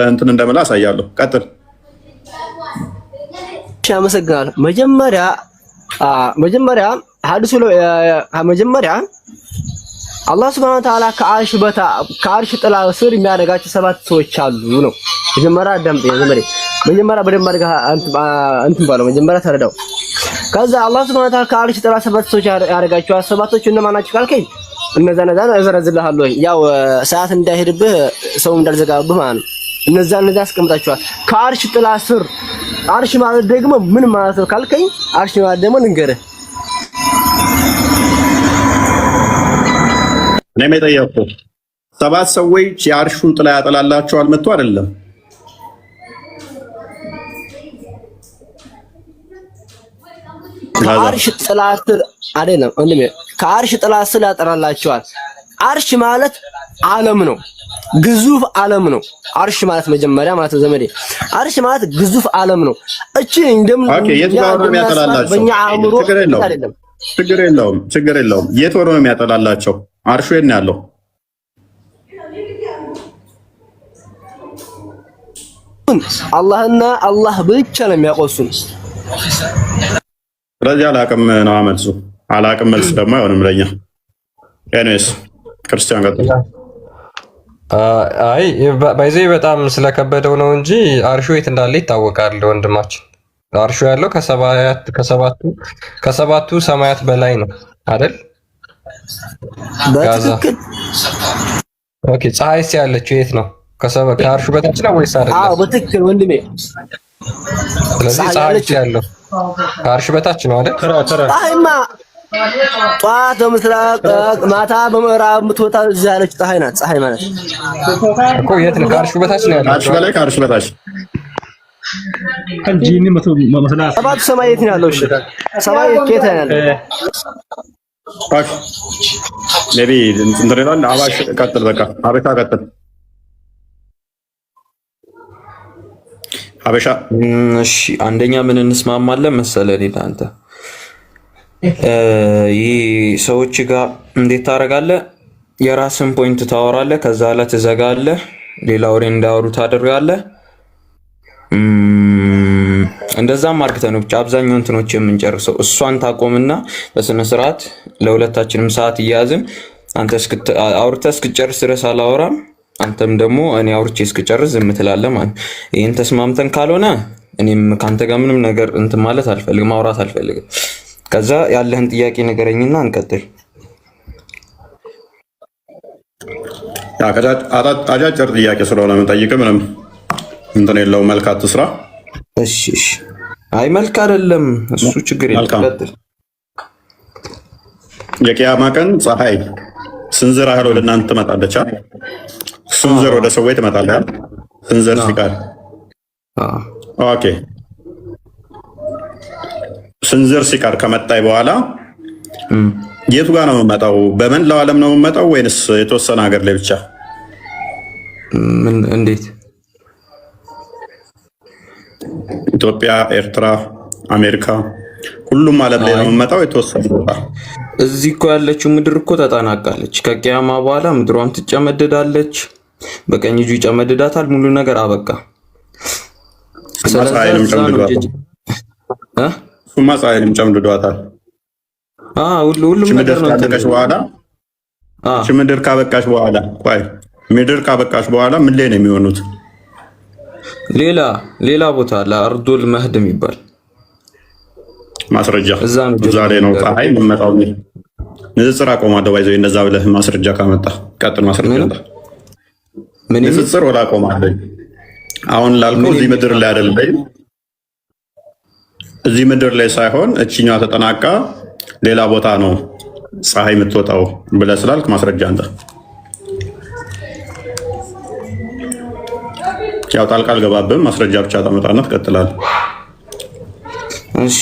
እንትን እንደምላ አሳያለሁ። ቀጥል። እሺ አመሰግናለሁ። መጀመሪያ ሐዲሱ መጀመሪያ አላህ Subhanahu Wa Ta'ala ከአርሽ ጥላ ስር የሚያደርጋቸው ሰባት ሰዎች አሉ ነው። መጀመሪያ አዳምጠኝ ዘመዴ። መጀመሪያ በደንብ አድርገህ እንትን ባለው መጀመሪያ ተረዳው። ከዛ አላህ Subhanahu Wa Ta'ala ከአርሽ ጥላ ሰባት ሰዎች ያደርጋቸዋል። ሰባቶቹ እነማን ናቸው ካልከኝ እነዛ እዘረዝልሃለሁ። ያው ሰዓት እንዳይሄድብህ ሰው እንዳልዘጋብህ ማለት ነው። እነዛ አስቀምጣቸዋል ከአርሽ ጥላ ስር። አርሽ ማለት ደግሞ ምን ማለት ነው ካልከኝ አርሽ ማለት ደግሞ ልንገርህ። እኔም የጠየኩህ ሰባት ሰዎች የአርሹ ጥላ ያጠላላቸዋል መጥቶ አይደለም። ከአርሽ ጥላ ስር አይደለም ወንድሜ፣ ከአርሽ ጥላ ስር ያጠላላቸዋል። አርሽ ማለት ዓለም ነው፣ ግዙፍ ዓለም ነው። አርሽ ማለት መጀመሪያ ማለት ነው ዘመዴ፣ አርሽ ማለት ግዙፍ ዓለም ነው። እቺ እንደምን በእኛ አእምሮ አይደለም። ችግር የለውም። የት ወሮ ነው የሚያጠላላቸው? አርሹ የት ነው ያለው? አላህና አላህ ብቻ ነው የሚያቆሱን። ስለዚህ አላቅም ነው መልሱ። አላቅም መልስ ደግሞ አይሆንም ለኛ። ኤኒዌይስ ክርስቲያን ቀጥል። አይ ባይዘ በጣም ስለከበደው ነው እንጂ አርሹ የት እንዳለ ይታወቃል ወንድማችን። አርሹ ያለው ከሰባቱ ሰማያት በላይ ነው አይደል? በትክክል ኦኬ። ፀሐይስ ያለችው የት ነው? ከአርሹ በታች ነው ወይስ አይደለም? አዎ በትክክል ወንድሜ። ስለዚህ ፀሐይስ ያለው ከአርሹ በታች ነው አይደል? ፀሐይማ ጠዋት በምስራቅ ማታ በምዕራብ የምትወጣ እዚህ ያለች ፀሐይ ናት። ፀሐይ ማለት እኮ የት ነው? ከአርሹ በታች ነው ያለው። ከአርሹ በላይ ከአርሹ በታች ሰባቱ ሰማይ የት ነው ያለው? እሺ ሰማይ የት ነው ያለው? ነቢ እንትረዳን አባሽ ቀጥል። በቃ አበሻ ቀጥል። አበሻ እሺ፣ አንደኛ ምን እንስማማለን መሰለህ? እኔ አንተ ይህ ሰዎች ጋር እንዴት ታደርጋለህ? የራስን ፖይንት ታወራለህ፣ ከዛ ላይ ትዘጋለህ፣ ሌላ ወሬ እንዳወሩ ታደርጋለህ። እንደዛም አርግተህ ነው ብቻ አብዛኛው እንትኖች የምንጨርሰው። እሷን ታቆምና በስነ ስርዓት ለሁለታችንም ሰዓት እያያዝን አንተ አውርተህ እስክጨርስ ድረስ አላወራም፣ አንተም ደግሞ እኔ አውርቼ እስክጨርስ ዝም ትላለህ ማለት። ይሄን ተስማምተን ካልሆነ እኔም ካንተ ጋር ምንም ነገር እንትን ማለት አልፈልግም፣ ማውራት አልፈልግም። ከዛ ያለህን ጥያቄ ንገረኝና እንቀጥል። አጫጭር ጥያቄ ስለሆነ የምጠይቅህ ምንም እንትን የለውም። መልክ አትስራ። እሺ አይ መልክ አይደለም እሱ ችግር የለም። ቀጥል። የቂያማ ቀን ፀሐይ ስንዝር ያህል ወደ እናንተ ትመጣለች። ስንዝር ወደ ሰዎች ትመጣለች። ስንዝር ሲቀር ኦኬ። ስንዝር ሲቀር ከመጣይ በኋላ የቱ ጋር ነው የምመጣው? በመላው ዓለም ነው የምመጣው ወይንስ የተወሰነ ሀገር ላይ ብቻ? ምን እንዴት ኢትዮጵያ፣ ኤርትራ፣ አሜሪካ ሁሉም ዓለም ላይ ነው የምመጣው። የተወሰነ ቦታ እዚህ እኮ ያለችው ምድር እኮ ተጠናቃለች። ከቂያማ በኋላ ምድሯም ትጨመደዳለች፣ በቀኝ እጁ ይጨመድዳታል። ሙሉ ነገር አበቃ። ፀሐይንም ጨምድዷታል። ሁሉም ነገር ነው። ምድር ካበቃሽ በኋላ ምን ላይ ነው የሚሆኑት? ሌላ ቦታ ለአርዶል መህድ የሚባል ማስረጃ እዛ ላይ ነው ፀሐይ የምመጣው። ንጽጽር አቆማለሁ። ባይዘው እነዛ ብለህ ማስረጃ ካመጣ ቀጥል። ማስረጃ ንጽጽር ወላ አቆማለሁ። አሁን ላልከው እዚህ ምድር ላይ አይደለም፣ እዚህ ምድር ላይ ሳይሆን እቺኛዋ ተጠናቃ ሌላ ቦታ ነው ፀሐይ የምትወጣው ብለህ ስላልክ ማስረጃ አንተ ያው ጣልቃ አልገባብህም። ማስረጃ ብቻ ታመጣና ትቀጥላለህ። እሺ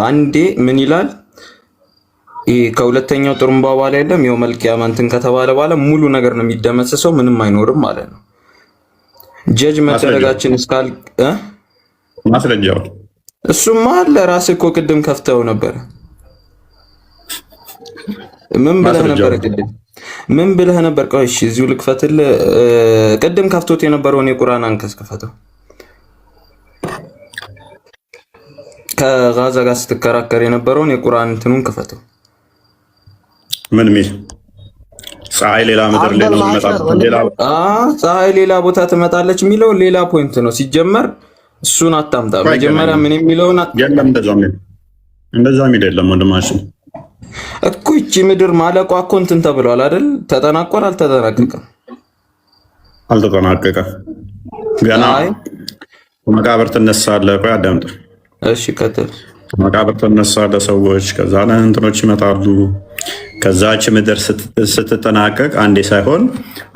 አንዴ ምን ይላል? ከሁለተኛው ጥሩምባ በኋላ የለም የው መልቂያማ እንትን ከተባለ በኋላ ሙሉ ነገር ነው የሚደመሰሰው፣ ምንም አይኖርም ማለት ነው። ጀጅ መደረጋችን እስካል ማስረጃው እሱማ ለራስህ እኮ ቅድም ከፍተው ነበር። ምን ብለህ ነበር? ቆይ እሺ እዚሁ ልክፈትልህ። ቅድም ከፍቶት የነበረውን የቁርአን አንቀጽ ክፈተው። ከጋዛ ጋር ስትከራከር የነበረውን የቁርአን እንትኑን ክፈተው። ምን ሚል ፀሐይ ሌላ ምድር ላይ ነው ፀሐይ ሌላ ቦታ ትመጣለች የሚለው ሌላ ፖይንት ነው ሲጀመር። እሱን አታምጣ። መጀመሪያ ምን የሚለውን የለም እንደዛ ሚል የለም ወንድማችን እኮ እቺ ምድር ማለቋ እኮ እንትን ተብሏል አይደል? ተጠናቋል። አልተጠናቀቀም። ገና መቃብር ትነሳለህ። ቆይ አዳምጥ። እሺ ቀጥል። መቃብር ትነሳለህ ሰዎች፣ ከዛ እንትኖች ይመጣሉ። ከዛች ምድር ስትጠናቀቅ አንዴ ሳይሆን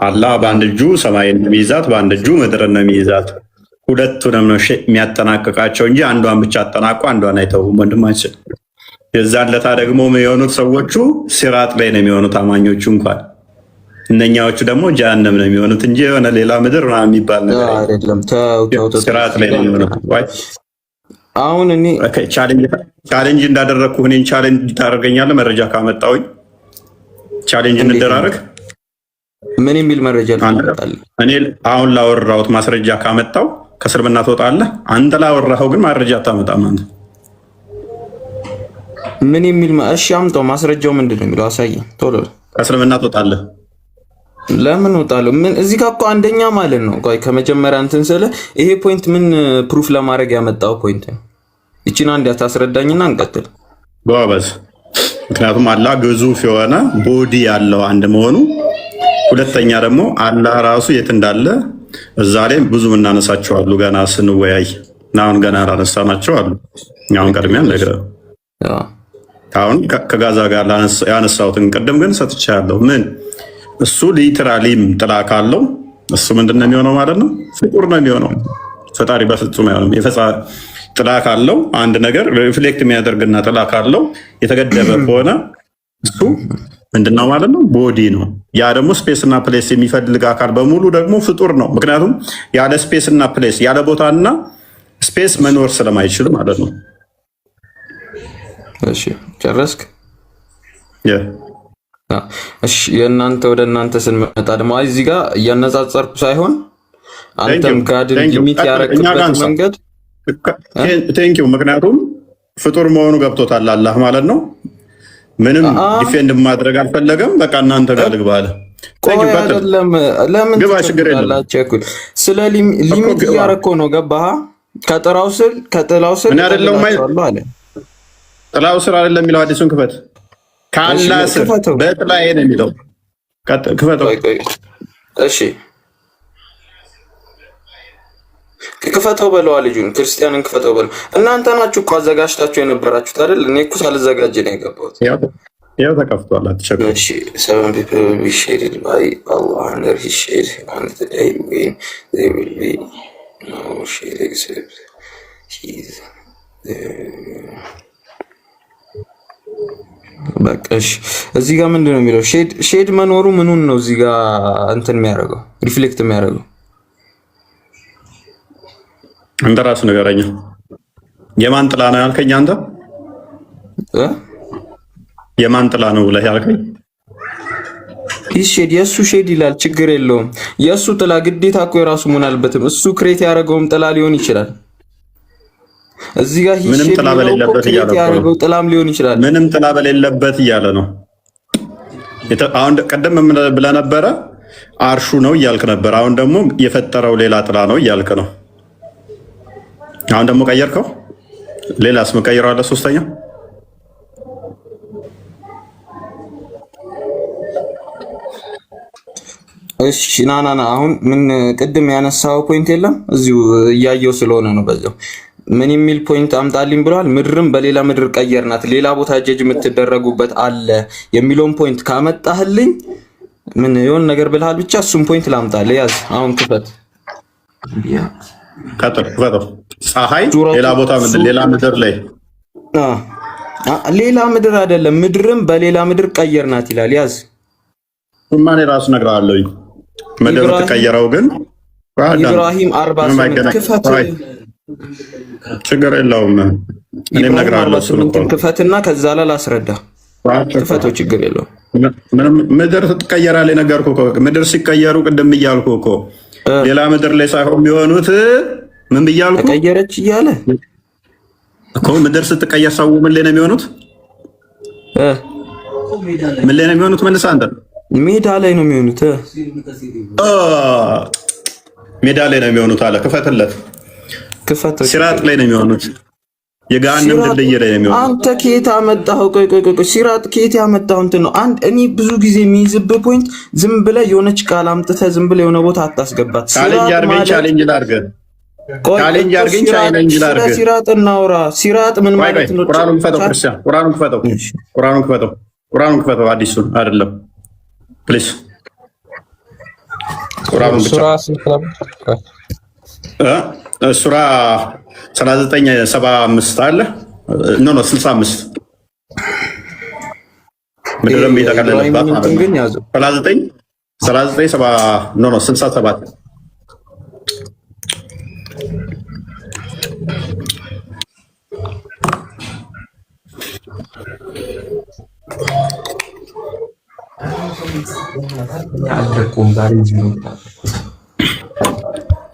አላህ በአንድ እጁ ሰማይን የሚይዛት በአንድ እጁ ምድርን ነው የሚይዛት። ሁለቱንም ነው የሚያጠናቅቃቸው እንጂ አንዷን ብቻ አጠናቁ አንዷን አይተውም ወንድማችን። የዛን ለታ ደግሞ የሆኑት ሰዎቹ ሲራጥ ላይ ነው የሚሆኑት አማኞቹ እንኳን። እነኛዎቹ ደግሞ ጀሃነም ነው የሚሆኑት እንጂ የሆነ ሌላ ምድር የሚባል ነገር አይደለም። ሲራጥ ላይ ነው የሚሆኑት። አሁን እኔ ቻሌንጅ እንዳደረግኩ እኔን ቻሌንጅ ታደርገኛለህ? መረጃ ካመጣሁኝ ቻሌንጅ እንደራረግ። ምን የሚል መረጃ ልታመጣለህ? እኔ አሁን ላወራሁት ማስረጃ ካመጣው ከእስልምና ትወጣለህ። አንተ ላወራኸው ግን ማስረጃ አታመጣም አንተ። ምን የሚል እሺ፣ አምጣው። ማስረጃው ምንድን ነው የሚለው? አሳየኝ ቶሎ። ከእስልምና ትወጣለህ። ለምን እወጣለሁ? ምን እዚህ ጋር እኮ አንደኛ ማለት ነው። ቆይ ከመጀመሪያ እንትን ስለ ይሄ ፖይንት ምን ፕሩፍ ለማድረግ ያመጣው ፖይንት ነው? እቺን አንድ ታስረዳኝና እንቀጥል። ጎበዝ። ምክንያቱም አላህ ግዙፍ የሆነ ቦዲ ያለው አንድ መሆኑ፣ ሁለተኛ ደግሞ አላህ ራሱ የት እንዳለ እዛ ላይ ብዙ እናነሳቸው አሉ ገና ስንወያይ። አሁን ገና አላነሳናቸው አሉ። አሁን ቀድሚያ ነገር አሁን ከጋዛ ጋር ያነሳሁትን ቅድም ግን ሰጥቻለሁ። ምን እሱ ሊትራሊም ጥላ ካለው እሱ ምንድን ነው የሚሆነው ማለት ነው? ፍጡር ነው የሚሆነው። ፈጣሪ በፍጹም አይሆንም። ጥላ ካለው አንድ ነገር ሪፍሌክት የሚያደርግና ጥላ ካለው የተገደበ ከሆነ እሱ ምንድነው ማለት ነው? ቦዲ ነው። ያ ደግሞ ስፔስ እና ፕሌስ የሚፈልግ አካል በሙሉ ደግሞ ፍጡር ነው። ምክንያቱም ያለ ስፔስ እና ፕሌስ ያለ ቦታና ስፔስ መኖር ስለማይችል ማለት ነው። እሺ ጨረስክ? እሺ የእናንተ ወደ እናንተ ስንመጣ ደግሞ እዚህ ጋር እያነጻጸርኩ ሳይሆን አንተም ጋድን ሊሚት ያረክበት መንገድ ቴንኪው። ምክንያቱም ፍጡር መሆኑ ገብቶታል አላህ ማለት ነው። ምንም ዲፌንድ ማድረግ አልፈለገም። በቃ እናንተ ጋር ልግባ አለ። ለምን ትላላችሁ? ስለ ሊሚት እያረከው ነው። ገባህ? ከጥላው ስር ምን አይደለም አለ። ጥላው ስር አይደለም የሚለው አዲሱን ክፈት። ከአላህ ስር በጥላዬ ነው የሚለው ክፈተው። እሺ ክፈተው በለዋ። ልጁን ክርስቲያንን ክፈተው በለው። እናንተ ናችሁ እኮ አዘጋጅታችሁ የነበራችሁት አይደል? እኔ እኮ ሳልዘጋጅ ነው የገባሁት። ያው ተከፍቷል። አትቸኩል። እሺ 7 people will be shaded by Allah under his shade on the day when there will be no shade except his. በቃ እሺ እዚህ ጋር ምንድን ነው የሚለው? ሼድ መኖሩ ምኑን ነው እዚህ ጋር እንትን የሚያደርገው ሪፍሌክት የሚያደርገው? አንተ ራስህ ንገረኝ። የማን ጥላ ነው ያልከኝ? አንተ የማን ጥላ ነው ብለህ ያልከኝ? ሼድ የእሱ ሼድ ይላል። ችግር የለውም። የእሱ ጥላ ግዴታ እኮ የራሱ መሆን አለበትም። እሱ ክሬት ያደረገውም ጥላ ሊሆን ይችላል። እዚህ ጋር ምንም ጥላ በሌለበት እያለ ያደረገው ጥላም ሊሆን ይችላል። ምንም ጥላ በሌለበት እያለ ነው። አሁን ቀደም ብለህ ነበረ አርሹ ነው እያልክ ነበር። አሁን ደግሞ የፈጠረው ሌላ ጥላ ነው እያልክ ነው። አሁን ደግሞ ቀየርከው። ሌላስ መቀየረው አለ ሶስተኛ። እሺ ና አሁን ምን ቅድም ያነሳው ፖይንት የለም እዚሁ እያየው ስለሆነ ነው። በዛው ምን የሚል ፖይንት አምጣልኝ ብለዋል። ምድርም በሌላ ምድር ቀየርናት፣ ሌላ ቦታ ጀጅ የምትደረጉበት አለ የሚለውን ፖይንት ካመጣህልኝ ምን የሆነ ነገር ብለሃል። ብቻ እሱም ፖይንት ላምጣልህ። ያዝ አሁን ክፈት። ክፈተው። ፀሐይ ሌላ ቦታ ሌላ ምድር ላይ ሌላ ምድር አይደለም፣ ምድርም በሌላ ምድር ቀየርናት ይላል። ያዝ ማን ራሱ ነግረሃለሁ። ምድር ተቀየረው ግን ኢብራሂም 48 ክፈት። ችግር የለውም። እኔም ነግረሃለሁ። ክፈትና ከዛ ላይ ላስረዳ። ክፈተው፣ ችግር የለውም። ምድር ትቀየራለች ነገርኩህ እኮ። ምድር ሲቀየሩ ቅድም እያልኩህ እኮ ሌላ ምድር ላይ ሳይሆን የሚሆኑት ምን ብያልኩህ? ተቀየረች እያለ እኮ ምድር ስትቀየር ሰው ምን ላይ ነው የሚሆኑት? ምን ላይ ነው የሚሆኑት? መልስ አንተ። ሜዳ ላይ ነው የሚሆኑት። ሜዳ ላይ ነው የሚሆኑት አለ። ክፈትለት። ሲራጥ ላይ ነው የሚሆኑት። የገሃነም ድልድይ ላይ ነው የሚሆኑት። አንተ ከየት አመጣኸው? ቆይ ሲራጥ ከየት ያመጣኸው እንትን ነው። እኔ ብዙ ጊዜ የሚይዝብህ ፖይንት ዝም ብለህ የሆነች ቃል አምጥተህ ዝም ብለህ የሆነ ቦታ አታስገባት። ቻሌንጅ አድርገኝ። ሲራጥ እናውራ። ሲራጥ ምን ማለት ነው? ቁርአኑን ክፈተው ክርስቲያን፣ ቁርአኑን ክፈተው። አዲሱን አይደለም ፕሊዝ። ቁርአኑን ብቻ ሱራ 39:75 አለ። ኖ 65 ምድርም የተቀለለባት ማለት ነው። 67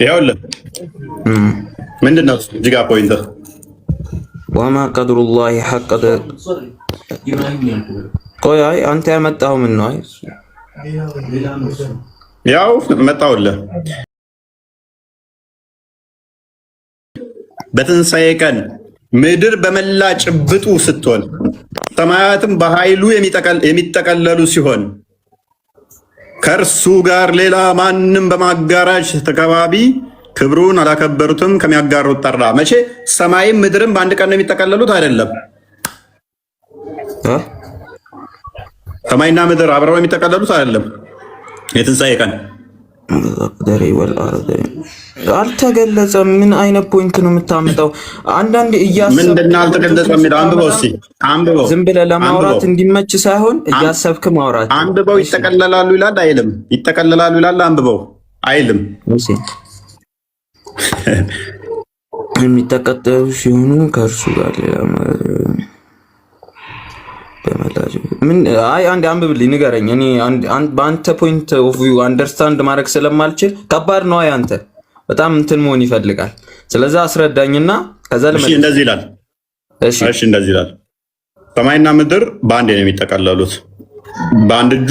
ይኸውልህ ምንድን ነው እዚህ ጋር ፖይንት ወማ ቀድሩላሂ ሐቀ ቆይ አንተ ያመጣኸው ምን ነው? ያው መጣሁልህ። በትንሣኤ ቀን ምድር በመላ ጭብጡ ስትሆን ሰማያትም በኃይሉ የሚጠቀለሉ ሲሆን ከእርሱ ጋር ሌላ ማንም በማጋራጅ ተከባቢ ክብሩን አላከበሩትም ከሚያጋሩት ጠራ። መቼ ሰማይም ምድርም በአንድ ቀን ነው የሚጠቀለሉት? አይደለም። ሰማይና ምድር አብረው የሚጠቀለሉት አይደለም። የትንሣኤ ቀን አልተገለጸም። ምን አይነት ፖይንት ነው የምታመጣው? አንዳንዴ እያሰብክ ምንድነው አልተገለጸም? አንብበው እስኪ አንብበው። ዝም ብለህ ለማውራት እንዲመች ሳይሆን እያሰብክ ማውራት። አንብበው። ይጠቀለላሉ ይላል አይልም? ይጠቀለላሉ ይላል። አንብበው አይልም? የሚጠቀጠሉ ሲሆኑ ከእርሱ ጋር ሌላ ምን አንድ አንብብልኝ ንገረኝ። እኔ በአንተ ፖይንት ኦፍ ቪው አንደርስታንድ ማድረግ ስለማልችል ከባድ ነው። አንተ በጣም እንትን መሆን ይፈልጋል። ስለዚህ አስረዳኝና ከዛ እንደዚህ ይላል። እሺ እንደዚህ ይላል። ሰማይና ምድር በአንድ ነው የሚጠቀለሉት። በአንድ እጁ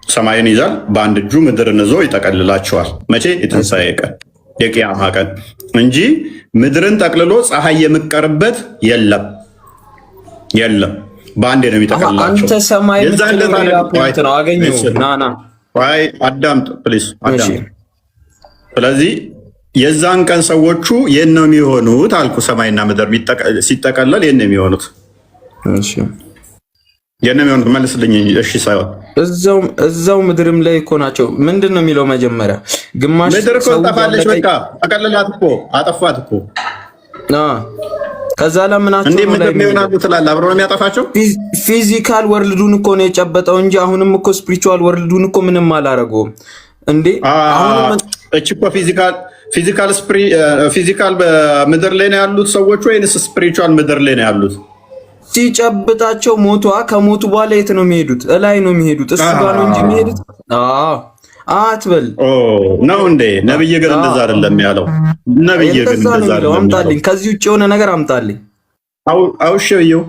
ሰማይን ይዛል፣ በአንድ እጁ ምድርን ይዞ ይጠቀልላቸዋል። መቼ? የትንሣኤ ቀን፣ የቂያማ ቀን እንጂ ምድርን ጠቅልሎ ፀሐይ የምትቀርበት የለም። በአንዴ ነው የሚጠቀልላቸው። አንተ ሰማይ ፖይንት ነው አገኘው። ና አዳምጥ ፕሊዝ አዳምጥ። ስለዚህ የዛን ቀን ሰዎቹ የት ነው የሚሆኑት አልኩ። ሰማይና ምድር ሲጠቀለል የት ነው የሚሆኑት? የት ነው የሚሆኑት? መልስልኝ። እሺ ሳይሆን እዛው ምድርም ላይ እኮ ናቸው። ምንድን ነው የሚለው መጀመሪያ? ግማሽ ምድር እኮ ጠፋለች። በቃ ጠቀለላት እኮ አጠፋት እኮ። ከዛ ለምናቸው እንዴ ምድር ነው ይሆናሉ ትላለህ? አብሮ ነው የሚያጠፋቸው። ፊዚካል ወርልዱን እኮ ነው የጨበጠው እንጂ አሁንም እኮ ስፒሪቹዋል ወርልዱን እኮ ምንም አላረገውም እንዴ። እቺ እኮ ፊዚካል በምድር ላይ ነው ያሉት ሰዎች ወይንስ ስፒሪቹዋል ምድር ላይ ነው ያሉት? ሲጨብጣቸው ሞቷ ከሞቱ በኋላ የት ነው የሚሄዱት? እላይ ነው የሚሄዱት። እሱ ጋር ነው እንጂ የሚሄዱት። አዎ አትበል ነው እንዴ? ነብይ ግን እንደዛ አይደለም ያለው። ነብይ ግን እንደዛ አይደለም። አምጣልኝ፣ ከዚህ ውጭ የሆነ ነገር አምጣልኝ። አውሽው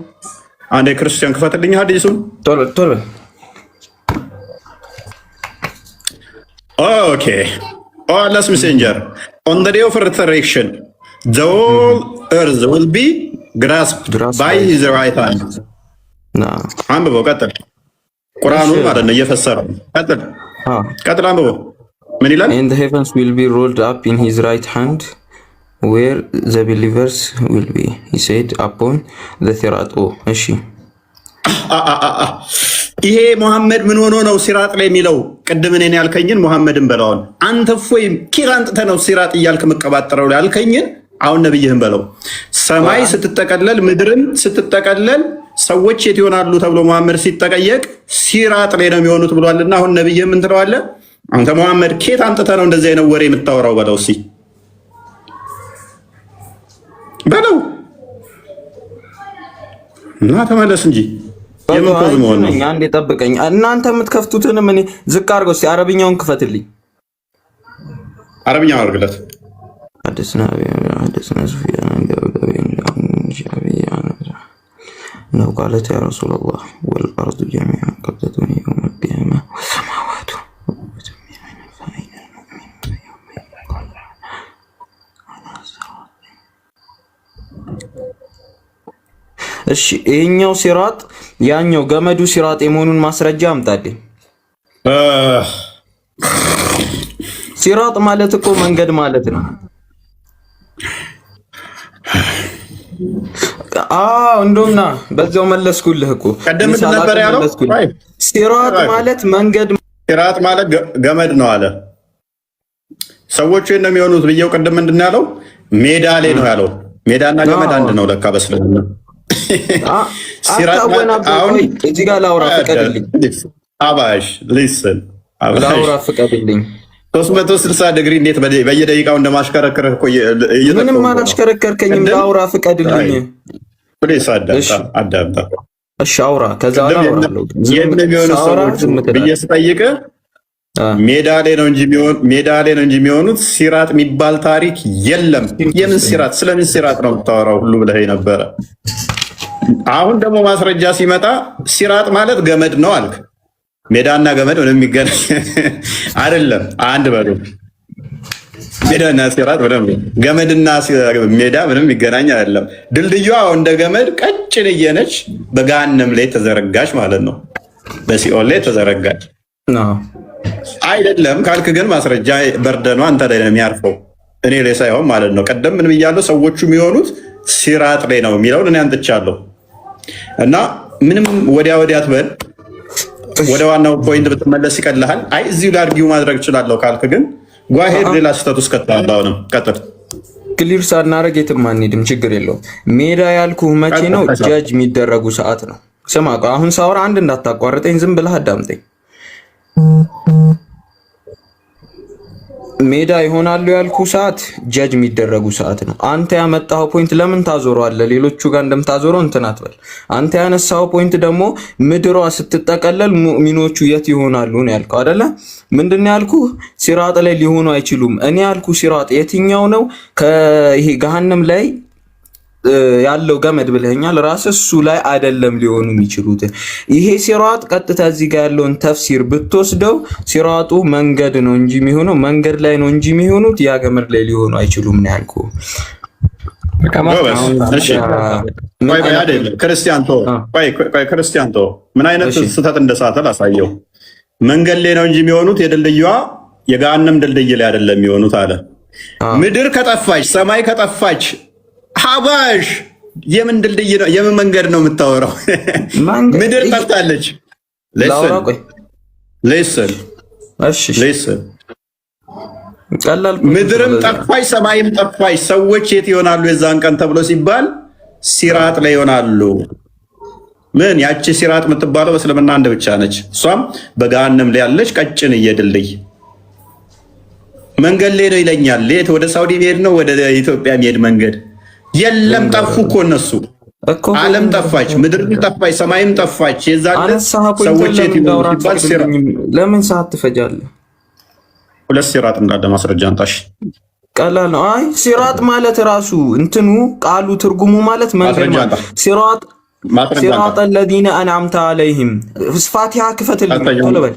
አንዴ ክርስቲያን ክፈትልኝ ሐዲሱን ቶሎ ቶሎ። ኦኬ Allah's messenger on the day of resurrection the whole earth will be grasped by his right hand. አንብበው ቀጥል። ቁርአኑን ማለት ነው እየፈሰረው ቀጥል አንብበው። ምን ይላል? And the heavens will be rolled up in his right hand where the believers will be, he said upon the sirat. እሺ ይሄ መሐመድ ምን ሆኖ ነው ሲራጥ ላይ የሚለው? ቅድም እኔን ያልከኝን መሐመድን በለውን። አንተ ፎይ ኪራንጥተ ነው ሲራጥ እያልክ መቀባጠረው ላይ ያልከኝን አሁን ነብይህን በለው። ሰማይ ስትጠቀለል ምድርም ስትጠቀለል ሰዎች የት ይሆናሉ ተብሎ መሐመድ ሲጠቀየቅ ሲራጥ ላይ ነው የሚሆኑት ብሏልና አሁን ነብይህ ምን ትለዋለህ? አንተ መሐመድ ኬት አንጥተ ነው እንደዚህ አይነት ወሬ የምታወራው በለው። እስኪ በለው እና ተመለስ እንጂ የምንቆዝ መሆን ነው። አንዴ ጠብቀኝ። እናንተ የምትከፍቱትን ምን ዝቅ አድርገው እስኪ አረብኛውን ክፈትልኝ። አረብኛው አድርግለት። አዲስና ሱፊያን ነው ቃለት ያ ረሱላህ ወልአርዱ ጀሚዓን ቀብደቱኒ የውመ ቂያማ ወሰማዋቱ። እሺ ይሄኛው ሲራጥ ያኛው ገመዱ ሲራጥ የመሆኑን ማስረጃ አምጣልኝ። ሲራጥ ማለት እኮ መንገድ ማለት ነው። እንደውና በዛው መለስኩልህ እኮ ቀደም ነበር ያለው። ሲራጥ ማለት መንገድ፣ ሲራጥ ማለት ገመድ ነው አለ። ሰዎቹ እንደሚሆኑት ብየው ቀደም ምንድን ነው ያለው? ሜዳ ላይ ነው ያለው። ሜዳና ገመድ አንድ ነው ለካ በስለና አሁን እዚህ ጋር ላውራ ፍቀድልኝ። አባሽ ሊስን ላውራ ፍቀድልኝ። 360 ዲግሪ እንዴት በየደቂቃው እንደማሽከረከረ እኮ ምንም አላሽከረከርከኝም። ላውራ ፍቀድልኝ። ፕሊስ አዳምጣ። እሺ አውራ። ከዛ አውራለሁ። የሚሆኑ ሰዎች ብዬ ስጠይቅህ ሜዳ ላይ ነው እንጂ የሚሆኑት ሲራጥ የሚባል ታሪክ የለም። የምን ሲራጥ? ስለምን ሲራጥ ነው የምታወራው ሁሉ ብለህ ነበረ። አሁን ደግሞ ማስረጃ ሲመጣ ሲራጥ ማለት ገመድ ነው አልክ። ሜዳና ገመድ ምንም የሚገናኝ አይደለም። አንድ በሉ ሜዳና ሲራጥ ምንም፣ ገመድና ሜዳ ምንም የሚገናኝ አይደለም። ድልድዩዋ እንደ ገመድ ቀጭን እየነች በገሃነም ላይ ተዘረጋች ማለት ነው። በሲኦል ላይ ተዘረጋች አይደለም ካልክ ግን ማስረጃ በርደኗ አንተ ላይ ነው የሚያርፈው፣ እኔ ላይ ሳይሆን ማለት ነው። ቀደም ምን ብያለሁ? ሰዎቹ የሚሆኑት ሲራጥ ላይ ነው የሚለውን እኔ አንጥቻለሁ። እና ምንም ወዲያ ትበል፣ ወደ ዋናው ፖይንት ብትመለስ ይቀልሃል። አይ እዚሁ ላይ አርጊው ማድረግ እችላለሁ ካልክ ግን ጓሄድ ሌላ ስህተት ውስጥ ከተዋል። አሁንም ቀጥል። ክሊር ሳናረግ የትም አንሄድም፣ ችግር የለውም። ሜዳ ያልኩህ መቼ ነው? ጃጅ የሚደረጉ ሰዓት ነው። ስማ አሁን ሳወራ አንድ እንዳታቋርጠኝ፣ ዝም ብለህ አዳምጠኝ። ሜዳ ይሆናሉ ያልኩ ሰዓት ጃጅ የሚደረጉ ሰዓት ነው። አንተ ያመጣኸው ፖይንት ለምን ታዞረዋለህ? ሌሎቹ ጋር እንደምታዞረው እንትን አትበል። አንተ ያነሳኸው ፖይንት ደግሞ ምድሯ ስትጠቀለል ሙእሚኖቹ የት ይሆናሉ ነው ያልከው አይደለ? ምንድነው ያልኩህ? ሲራጥ ላይ ሊሆኑ አይችሉም። እኔ ያልኩ ሲራጥ የትኛው ነው? ከይሄ ገሃነም ላይ ያለው ገመድ ብለኛል። ራስ እሱ ላይ አይደለም ሊሆኑ የሚችሉት። ይሄ ሲራጥ ቀጥታ እዚህ ጋር ያለውን ተፍሲር ብትወስደው ሲራጡ መንገድ ነው እንጂ የሚሆነው መንገድ ላይ ነው እንጂ የሚሆኑት ያ ገመድ ላይ ሊሆኑ አይችሉም ነው ያልኩህ። ክርስቲያን ምን አይነት ስህተት እንደሳተ ላሳየው። መንገድ ላይ ነው እንጂ የሚሆኑት የድልድዩዋ የገሃነም ድልድይ ላይ አይደለም የሚሆኑት አለ። ምድር ከጠፋች ሰማይ ከጠፋች ሀባሽ የምን ድልድይ ነው? የምን መንገድ ነው የምታወራው? ምድር ጠፍታለች። ምድርም ጠፋች ሰማይም ጠፋች። ሰዎች የት ይሆናሉ የዛን ቀን ተብሎ ሲባል ሲራጥ ላይ ይሆናሉ። ምን ያቺ ሲራጥ የምትባለው በእስልምና አንድ ብቻ ነች። እሷም በገሃነም ላይ ያለች ቀጭን ድልድይ መንገድ ላይ ነው ይለኛል። የት ወደ ሳውዲ መሄድ ነው? ወደ ኢትዮጵያ መሄድ መንገድ የለም። ጠፉ እኮ እነሱ። ዓለም ጠፋች፣ ምድር ጠፋች፣ ሰማይም ጠፋች። የዛን ሰዎች የት ይኖሩ ሲባል ለምን ሰዓት ትፈጃለህ? ሁለት ሲራጥ እንዳለ ማስረጃ አንጣሽ። ቀላል ነው። አይ ሲራጥ ማለት ራሱ እንትኑ ቃሉ ትርጉሙ ማለት መንገድ ማለት ሲራጥ ሲራጥ الذين انعمت عليهم ፋቲሃ ክፈትልኝ ቶሎ በል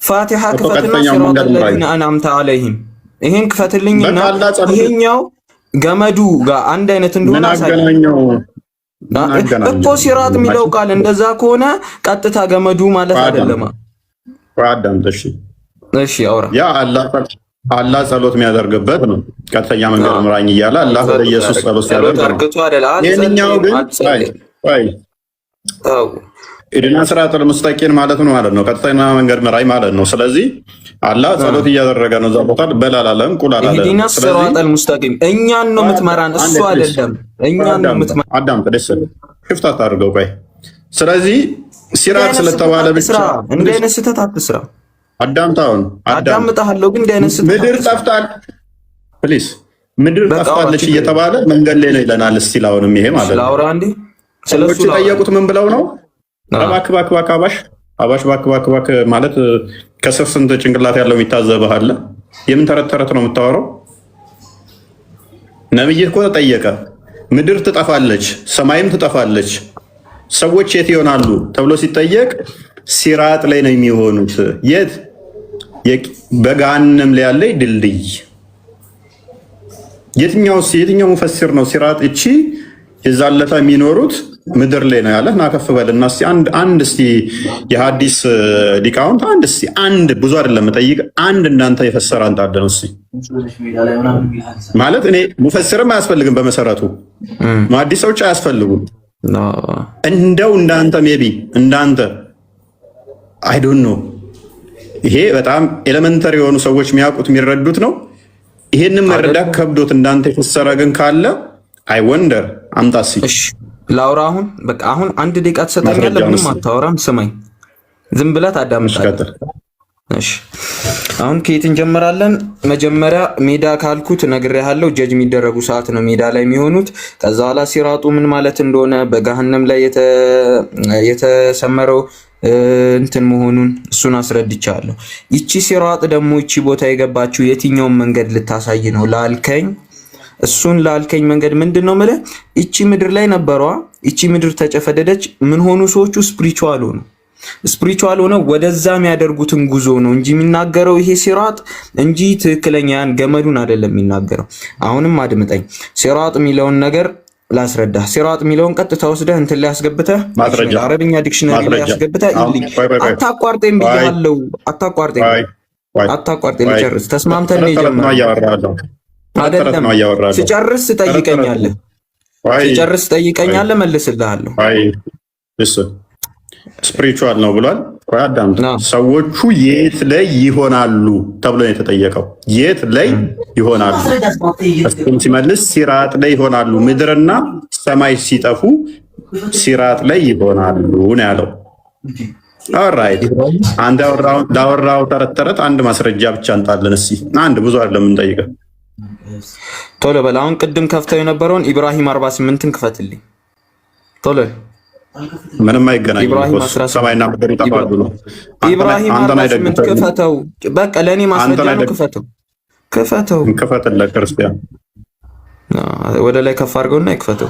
ፋቲሃ ክፈትና ሲራጥ الذين انعمت عليهم ይሄን ክፈትልኝና ይሄኛው ገመዱ ጋር አንድ አይነት እንደሆነ አሳየው እኮ ሲራጥ የሚለው ቃል እንደዛ ከሆነ ቀጥታ ገመዱ ማለት አይደለም። አዳምጠሽ እሺ አውራ ያ አላህ ጸሎት የሚያደርግበት ነው። ቀጥተኛ መንገድ ምራኝ እያለ አላህ ወደ ኢየሱስ ጸሎት ሲያደርግ ይሄንኛው ግን ኢድና ሲራጠል ሙስተቂም ማለት ነው። ቀጥተኛ መንገድ ምራኝ ማለት ነው። ስለዚህ አላህ ጸሎት እያደረገ ነው። እዛ ቦታ በላላለም ቁላላለም ኢድና ሲራጠል ሙስተቂም እኛን ነው የምትመራን፣ እሱ አይደለም። እኛን ነው የምትመራን። አዳምጥ ደስ ክፍታት አድርገው ቆይ። ስለዚህ ሲራጥ ስለተባለ ብቻ እንደ አይነት ስህተት አትስራ። አዳምጣውን አዳምጣለሁ ግን እንደነስ ምድር ጠፍታል ፕሊስ ምድር ጠፍታለች እየተባለ መንገድ ላይ ነው ይለናል። እስቲ ላውንም ይሄ ማለት ነው ላውራ እንዴ ስለሱ ጠየቁት። ምን ብለው ነው አባክባክባክ አባሽ ባክባክባክ ማለት ከስር ስንት ጭንቅላት ያለው የሚታዘብህ አለ። የምን ተረት ነው የምታወራው? ነብይ እኮ ተጠየቀ። ምድር ትጠፋለች፣ ሰማይም ትጠፋለች፣ ሰዎች የት ይሆናሉ ተብሎ ሲጠየቅ ሲራጥ ላይ ነው የሚሆኑት። የት? በገሃነም ላይ ያለ ድልድይ። የትኛው ሙፈሲር ነው ሲራጥ እቺ የዛለታ የሚኖሩት ምድር ላይ ነው ያለ? ናከፍ በልና እስቲ አንድ እስቲ የሐዲስ ሊቃውንት አንድ ብዙ አይደለም ጠይቅ አንድ እንዳንተ የፈሰረ አንተ አለ ነው እስቲ ማለት እኔ ሙፈሲርም አያስፈልግም በመሰረቱ ሙሐዲሶች አያስፈልጉም። እንደው እንዳንተ ሜቢ እንዳንተ አይ ዶንት ኖ ይሄ በጣም ኤሌመንተሪ የሆኑ ሰዎች የሚያውቁት የሚረዱት ነው። ይሄንን መረዳት ከብዶት እንዳንተ የፈሰረ ግን ካለ አይ ወንደር አምጣሲ። እሺ ላውራ አሁን በቃ አሁን አንድ ደቂቃ ተሰጣኛለህ። ምንም አታወራም። ስማኝ ዝም ብለህ ታዳምጣለህ። እሺ አሁን ከየት እንጀምራለን? መጀመሪያ ሜዳ ካልኩት ነግሬሃለሁ። ጀጅ የሚደረጉ ሰዓት ነው ሜዳ ላይ የሚሆኑት። ከዛ በኋላ ሲራጡ ምን ማለት እንደሆነ በገሃነም ላይ የተሰመረው እንትን መሆኑን እሱን አስረድቻለሁ። ይቺ ሲራጥ ደግሞ ይቺ ቦታ የገባችው የትኛውን መንገድ ልታሳይ ነው ላልከኝ፣ እሱን ላልከኝ መንገድ ምንድን ነው የምልህ? ይቺ ምድር ላይ ነበሯ። ይቺ ምድር ተጨፈደደች። ምን ሆኑ? ሰዎቹ ስፒሪቹዋል ሆኑ። ስፒሪቹዋል ሆነው ወደዛ የሚያደርጉትን ጉዞ ነው እንጂ የሚናገረው ይሄ ሲራጥ እንጂ ትክክለኛ ያን ገመዱን አይደለም የሚናገረው። አሁንም አድምጠኝ። ሲራጥ የሚለውን ነገር ላስረዳ። ሲራጥ የሚለውን ቀጥታ ወስደህ እንትን ላይ አስገብተህ አረብኛ ዲክሽነሪ ላይ አስገብተህ ይልኝ። አታቋርጠኝ ብያለሁ። አታቋርጠኝ ልጨርስ። ተስማምተን ነው የጀመረው አይደለም? ስጨርስ ትጠይቀኛለህ። መልስልሃለሁ። ስፒሪቹዋል ነው ብሏል። አዳምጥ። ሰዎቹ የት ላይ ይሆናሉ ተብሎ ነው የተጠየቀው። የት ላይ ይሆናሉ? እሱም ሲመልስ ሲራጥ ላይ ይሆናሉ። ምድርና ሰማይ ሲጠፉ ሲራጥ ላይ ይሆናሉ ነው ያለው። ኦልራይት አንድ ዳወራው ተረት አንድ ማስረጃ ብቻ እንጣለን። እስኪ አንድ ብዙ አይደለም እንጠይቀው። ቶሎ በል። አሁን ቅድም ከፍተው የነበረውን ኢብራሂም 48ን ክፈትልኝ ቶሎ። ምንም አይገናኝም። ሰማይና ምድር ይጠፋሉ ነው። ኢብራሂም 48 ክፈተው። በቃ ለኔ ማስረጃ ነው። ክፈተው። ክፈትለት ክርስቲያን ወደ ላይ ከፍ አድርገውና ይክፈተው።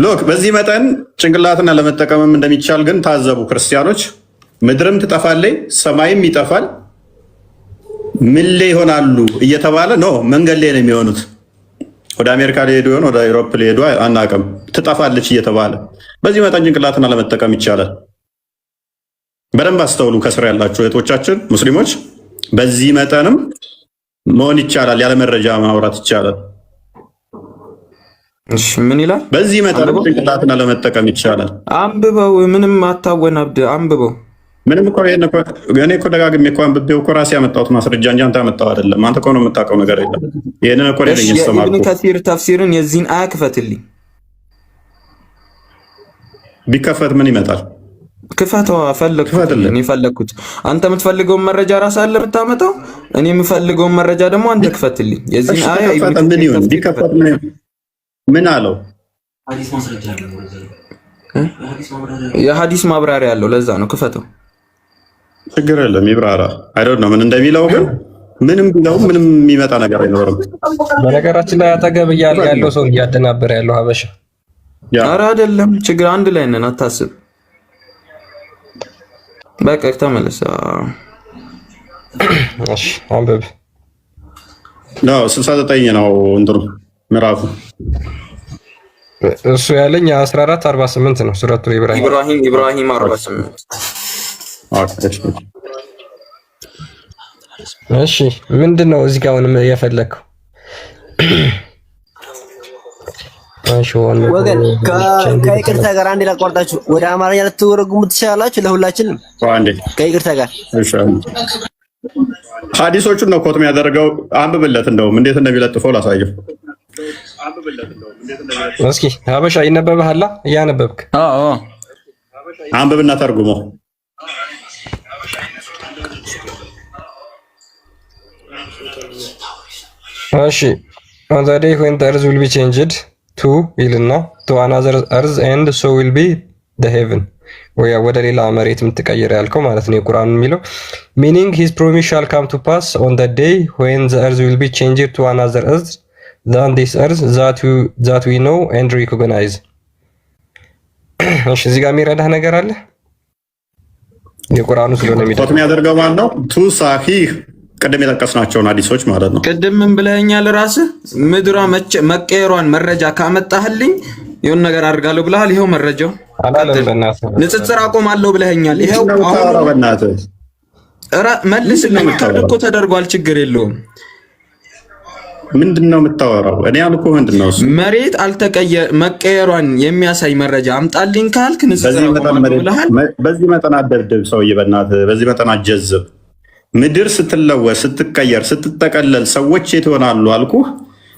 ሎክ በዚህ መጠን ጭንቅላትና ለመጠቀምም እንደሚቻል ግን ታዘቡ ክርስቲያኖች። ምድርም ትጠፋለች፣ ሰማይም ይጠፋል። ምን ላይ ይሆናሉ እየተባለ ነው። መንገድ ላይ ነው የሚሆኑት። ወደ አሜሪካ ሊሄዱ ይሆን ወደ አውሮፓ ሊሄዱ አናውቅም። ትጠፋለች እየተባለ በዚህ መጠን ጭንቅላትና ለመጠቀም ይቻላል። በደንብ አስተውሉ። ከስር ያላችሁ እህቶቻችን ሙስሊሞች፣ በዚህ መጠንም መሆን ይቻላል። ያለ መረጃ ማውራት ይቻላል። እሺ ምን ይላል? በዚህ መጠንም ጭንቅላትና ለመጠቀም ይቻላል። አንብበው። ምንም አታወናብድ። አንብበው። ምንም እኮ እኔ እኮ ደጋግሜ እኮ አንብቤው እኮ ራሴ ያመጣሁት ማስረጃ እንጂ አንተ ያመጣው አይደለም። አንተ እኮ ነው የምታውቀው ነገር የለም። ይሄንን እኮ ለኝ ይስተማርኩ። ኢብኑ ከሲር ተፍሲርን የዚህን አያ ክፈትልኝ። ቢከፈት ምን ይመጣል? ክፈተዋ ፈለኩት። አንተ የምትፈልገውን መረጃ ራስህ አለ የምታመጣው፣ እኔ የምፈልገውን መረጃ ደግሞ አንተ ክፈትልኝ። የዚህ አያ ምን አለው? የሐዲስ ማብራሪያ ያለው ለዛ ነው። ክፈተው። ችግር የለም ይብራራ። አይዶንት ነው ምን እንደሚለው ግን ምንም ቢለው ምንም የሚመጣ ነገር አይኖርም። በነገራችን ላይ አጠገብ እያለ ያለው ሰው እያደናበረ ያለው ሀበሻ። ኧረ አይደለም ችግር አንድ ላይ ነን፣ አታስብ። በቃ ተመለሰ። እሺ አንብብ። ነው 69 ነው እንትሩ ምዕራፉ እሱ ያለኝ 1448 ነው። ሱረቱ ኢብራሂም 48። እሺ ምንድነው እዚህ ጋር አሁንም የፈለከው? ወገን ከይቅርታ ጋር አንድ ላቋርጣችሁ፣ ወደ አማርኛ ልትወረጉሙ ትችላላችሁ። ለሁላችንም ከይቅርታ ጋር ሐዲሶቹን ነው ኮት የሚያደርገው። አንብብለት፣ እንደውም እንዴት እንደሚለጥፈው ላሳየው። እስኪ ሀበሻ ይነበብሃል? እያነበብክ አንብብና ተርጉሞ። እሺ on the day when the earth will be changed to ይልና to another earth and so will be the heaven ወይ ወደ ሌላ መሬት የምትቀየር ያልከው ማለት ነው የቁርአን የሚለው meaning his promise shall come to pass on the day when the earth will be changed to another earth than this earth that we know and recognize። እሺ እዚህ ጋር የሚረዳህ ነገር አለ? የቁርአኑ ስለሆነ የሚያደርገው ማለት ነው ቱ ሳሂህ ቅድም የጠቀስናቸውን ሐዲሶች ማለት ነው። ቅድም ምን ብለኸኛል? ራስህ ምድሯ መቀየሯን መረጃ ካመጣህልኝ የሆነ ነገር አድርጋለሁ ብለሃል። ይሄው መረጃው ንጽጽር አቆማለሁ ብለኸኛል። ይሄው አሁን በእናትህ መልስልኝ። ካርድ እኮ ተደርጓል፣ ችግር የለውም። ምንድነው የምታወራው? እኔ አልኩህ ምንድነው እሱ መሬት መቀየሯን የሚያሳይ መረጃ አምጣልኝ ካልክ ንጽጽር አቆማለሁ ብለሃል። በዚህ መጠን አደብድብ ሰውዬ፣ በእናትህ በዚህ መጠን አጀዝብ። ምድር ስትለወጥ ስትቀየር ስትጠቀለል ሰዎች የት ይሆናሉ አልኩህ።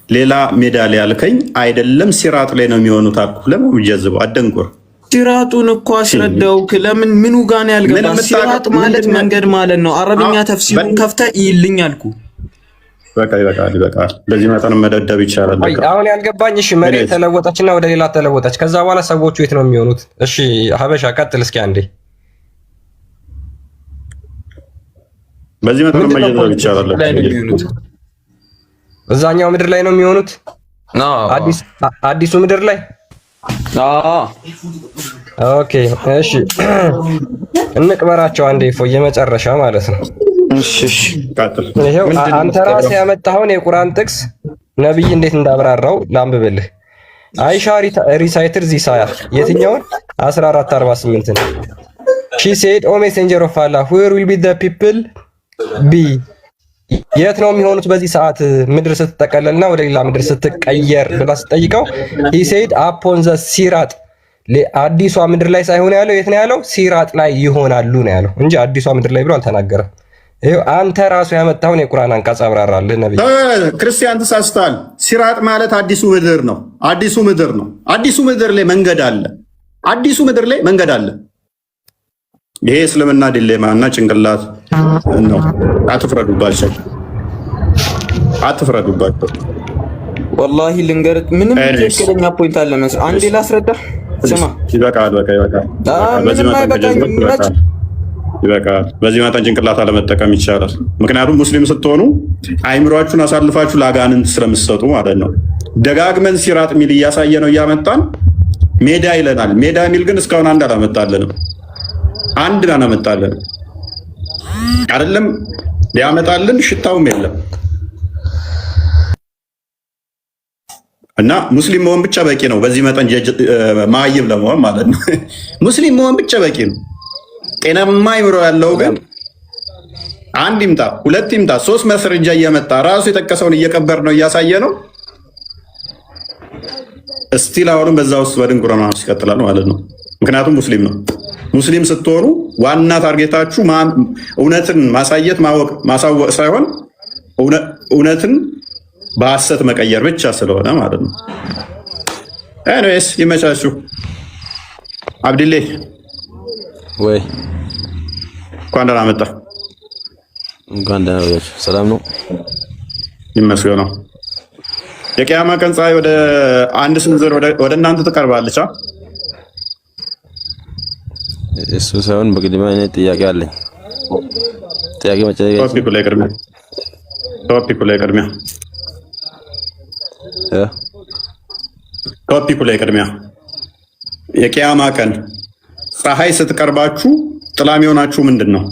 ሌላ ሜዳ ላይ አልከኝ አይደለም፣ ሲራጥ ላይ ነው የሚሆኑት አልኩህ። ለምን ጀዝበው አደንቁር። ሲራጡን እኮ አስረዳውክ። ለምን ምኑ ጋር ነው ያልገባ? ሲራጥ ማለት መንገድ ማለት ነው። አረብኛ ተፍሲሩን ከፍተህ ይልኝ አልኩ። በቃ ይበቃል። በዚህ መጠን መደደብ ይቻላል። አሁን ያልገባኝ እሺ፣ መሬት ተለወጠችና ወደ ሌላ ተለወጠች። ከዛ በኋላ ሰዎቹ የት ነው የሚሆኑት? እሺ ሀበሻ ቀጥል እስኪ አንዴ። በዚህ መጠን መደደብ ይቻላል። እዛኛው ምድር ላይ ነው የሚሆኑት። አዲሱ ምድር ላይ ኦኬ። እሺ እንቅበራቸው አንዴ ፎ የመጨረሻ ማለት ነው። እሺ ይሄው አንተ ራስህ ያመጣኸውን የቁርአን ጥቅስ ነብይ እንዴት እንዳብራራው ላንብብልህ። አይሻ ሪሳይትድ ዚስ አያ የትኛውን 1448 ነው። ሺ ሴድ ኦ ሜሴንጀር ኦፍ አላህ where will be the people be የት ነው የሚሆኑት በዚህ ሰዓት ምድር ስትጠቀለልና ወደ ሌላ ምድር ስትቀየር ብላ ስትጠይቀው he said upon the ሲራጥ አዲሷ ምድር ላይ ሳይሆን ያለው የት ነው ያለው? ሲራጥ ላይ ይሆናሉ ነው ያለው እንጂ አዲሷ ምድር ላይ ብሎ አልተናገረም። ይሄው አንተ ራሱ ያመጣውን የቁርአን አንቀጽ አብራራልህ ነብይ። ክርስቲያን ተሳስተዋል። ሲራጥ ማለት አዲሱ ምድር ነው። አዲሱ ምድር ነው። አዲሱ ምድር ላይ መንገድ አለ። አዲሱ ምድር ላይ መንገድ አለ። ይሄ እስልምና ዲሌማ እና ጭንቅላት ነው። አትፍረዱባቸው፣ አትፍረዱባቸው። ወላሂ ልንገርህ፣ ምንም ትክክለኛ ፖይንት አለ መሰለህ። አንዴ ላስረዳ። ስማ፣ ይበቃል። ይበቃል። በዚህ መጠን ጭንቅላት አለመጠቀም ይቻላል። ምክንያቱም ሙስሊም ስትሆኑ አይምሯችሁን አሳልፋችሁ ለአጋንንት ስለምትሰጡ ማለት ነው። ደጋግመን ሲራጥ የሚል እያሳየ ነው እያመጣን ሜዳ ይለናል። ሜዳ የሚል ግን እስካሁን አንድ አላመጣልንም። አንድ አላመጣልን አይደለም ሊያመጣልን ሽታውም የለም። እና ሙስሊም መሆን ብቻ በቂ ነው። በዚህ መጠን ማይም ለመሆን ማለት ነው። ሙስሊም መሆን ብቻ በቂ ነው። ጤናማ አይምሮ ያለው ግን አንድ ይምጣ፣ ሁለት ይምጣ፣ ሶስት መስረጃ እየመጣ ራሱ የጠቀሰውን እየቀበር ነው እያሳየ ነው። እስቲል አሁንም በዛ ውስጥ በድንቁርና ይቀጥላል ማለት ነው። ምክንያቱም ሙስሊም ነው። ሙስሊም ስትሆኑ ዋና ታርጌታችሁ እውነትን ማሳየት ማሳወቅ ሳይሆን እውነትን በሐሰት መቀየር ብቻ ስለሆነ ማለት ነው። ኤኒዌይስ ይመቻችሁ። አብድሌ ወይ እንኳን ደህና መጣ። እንኳን ደህና ቆያችሁ። ሰላም ነው ይመስገነው። የቂያማ ቀን ፀሐይ ወደ አንድ ስንዝር ወደ እናንተ ትቀርባለች። እሱ ሳይሆን በቅድሚያ እኔ ጥያቄ አለኝ። ጥያቄ መጨረሻ ቶፒኩ ላይ ቅድሚያ የቂያማ ቀን ፀሐይ ስትቀርባችሁ ጥላ የሚሆናችሁ ምንድን ነው?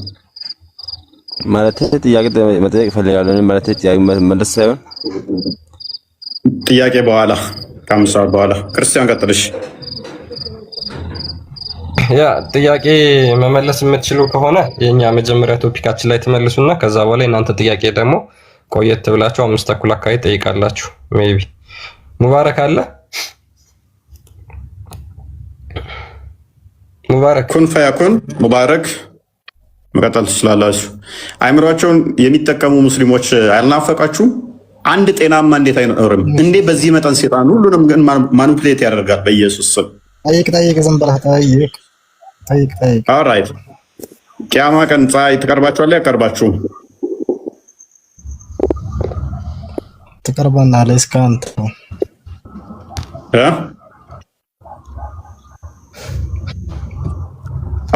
ማለት ጥያቄ መጠየቅ እፈልጋለሁ። ማለት ጥያቄ መለስ ሳይሆን ጥያቄ በኋላ ከአምስት ሰዓት በኋላ ክርስቲያን ቀጥልሽ። ያ ጥያቄ መመለስ የምትችሉ ከሆነ የኛ መጀመሪያ ቶፒካችን ላይ ትመልሱና ከዛ በኋላ እናንተ ጥያቄ ደግሞ ቆየት ብላችሁ 5:30 አካባቢ ጠይቃላችሁ። ሜቢ ሙባረክ አለ። ሙባረክ ኩን ፈያኩን ሙባረክ መቀጠል ትችላላችሁ። አይምሯቸውን የሚጠቀሙ ሙስሊሞች አልናፈቃችሁም? አንድ ጤናማ እንዴት አይኖርም እንዴ? በዚህ መጠን ሴጣን ሁሉንም ግን ማኒፑሌት ያደርጋል። በኢየሱስ ስም ጠይቅ ዝም ብለህ ጠይቅ። ኦልራይት ቂያማ ቀን ፀሐይ ትቀርባችኋለች? ያቀርባችሁም ትቀርበናለች። እስከ አንተ ነው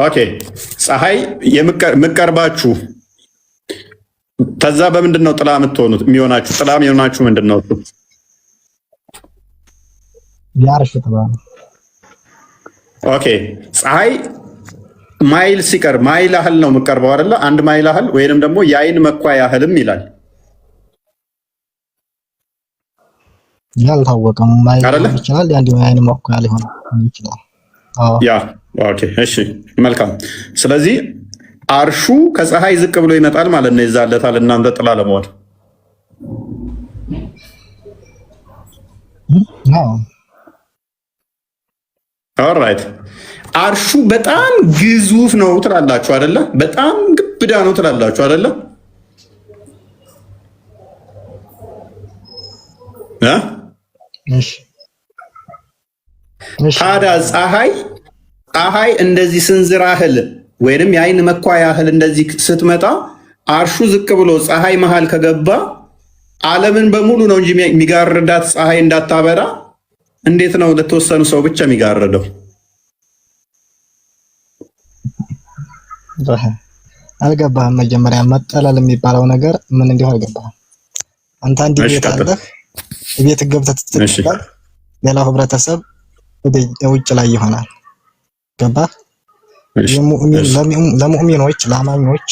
ኦኬ። ፀሐይ የምቀርባችሁ ከዛ በምንድን ነው ጥላ የምትሆኑት? የሚሆናችሁ ጥላ የሚሆናችሁ ምንድን ነው? ያርሽ ጥላ። ኦኬ ፀሐይ ማይል ሲቀር ማይል ያህል ነው የምቀርበው አይደለ? አንድ ማይል ያህል ወይንም ደግሞ የአይን መኳያ ያህልም ይላል። ያልታወቀም ማይል ይችላል። ያንዲ የአይን መኳያ ሊሆን ይችላል። ያ ኦኬ እሺ መልካም። ስለዚህ አርሹ ከፀሐይ ዝቅ ብሎ ይመጣል ማለት ነው። ይዛለታል እናንተ ጥላ ለመሆን ኦልራይት። አርሹ በጣም ግዙፍ ነው ትላላችሁ አይደለ? በጣም ግብዳ ነው ትላላችሁ አይደለ? ታዲያ ፀሐይ እንደዚህ ስንዝር ያህል ወይንም የአይን መኳያ ያህል እንደዚህ ስትመጣ አርሹ ዝቅ ብሎ ፀሐይ መሃል ከገባ ዓለምን በሙሉ ነው እንጂ የሚጋርዳት ፀሐይ እንዳታበራ እንዴት ነው ለተወሰኑ ሰው ብቻ የሚጋርደው? አልገባህም። መጀመሪያ መጠለል የሚባለው ነገር ምን እንደሆነ አልገባህም። አንተ አንድ ቤት አለህ፣ ቤት ገብተህ ትጠለል፣ ሌላው ህብረተሰብ ውጭ ላይ ይሆናል። ገባህ? ለሙእሚኖች ለአማኞች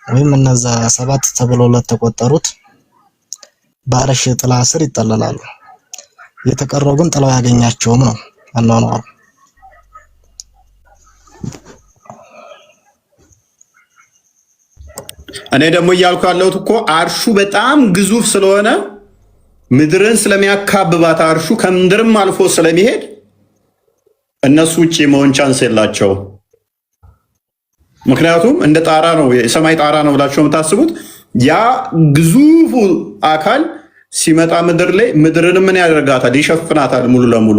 ወይም እነዛ 7 ተብሎ ለተቆጠሩት በአርሽ ጥላ ስር ይጠለላሉ። የተቀረው ግን ጥላው ያገኛቸውም ነው አኗኗሩ። እኔ ደግሞ እያልኩ ያለሁት እኮ አርሹ በጣም ግዙፍ ስለሆነ ምድርን ስለሚያካብባት አርሹ ከምድርም አልፎ ስለሚሄድ እነሱ ውጭ መሆን ቻንስ የላቸው። ምክንያቱም እንደ ጣራ ነው፣ የሰማይ ጣራ ነው ብላችሁ የምታስቡት ያ ግዙፉ አካል ሲመጣ ምድር ላይ ምድርን ምን ያደርጋታል? ይሸፍናታል ሙሉ ለሙሉ።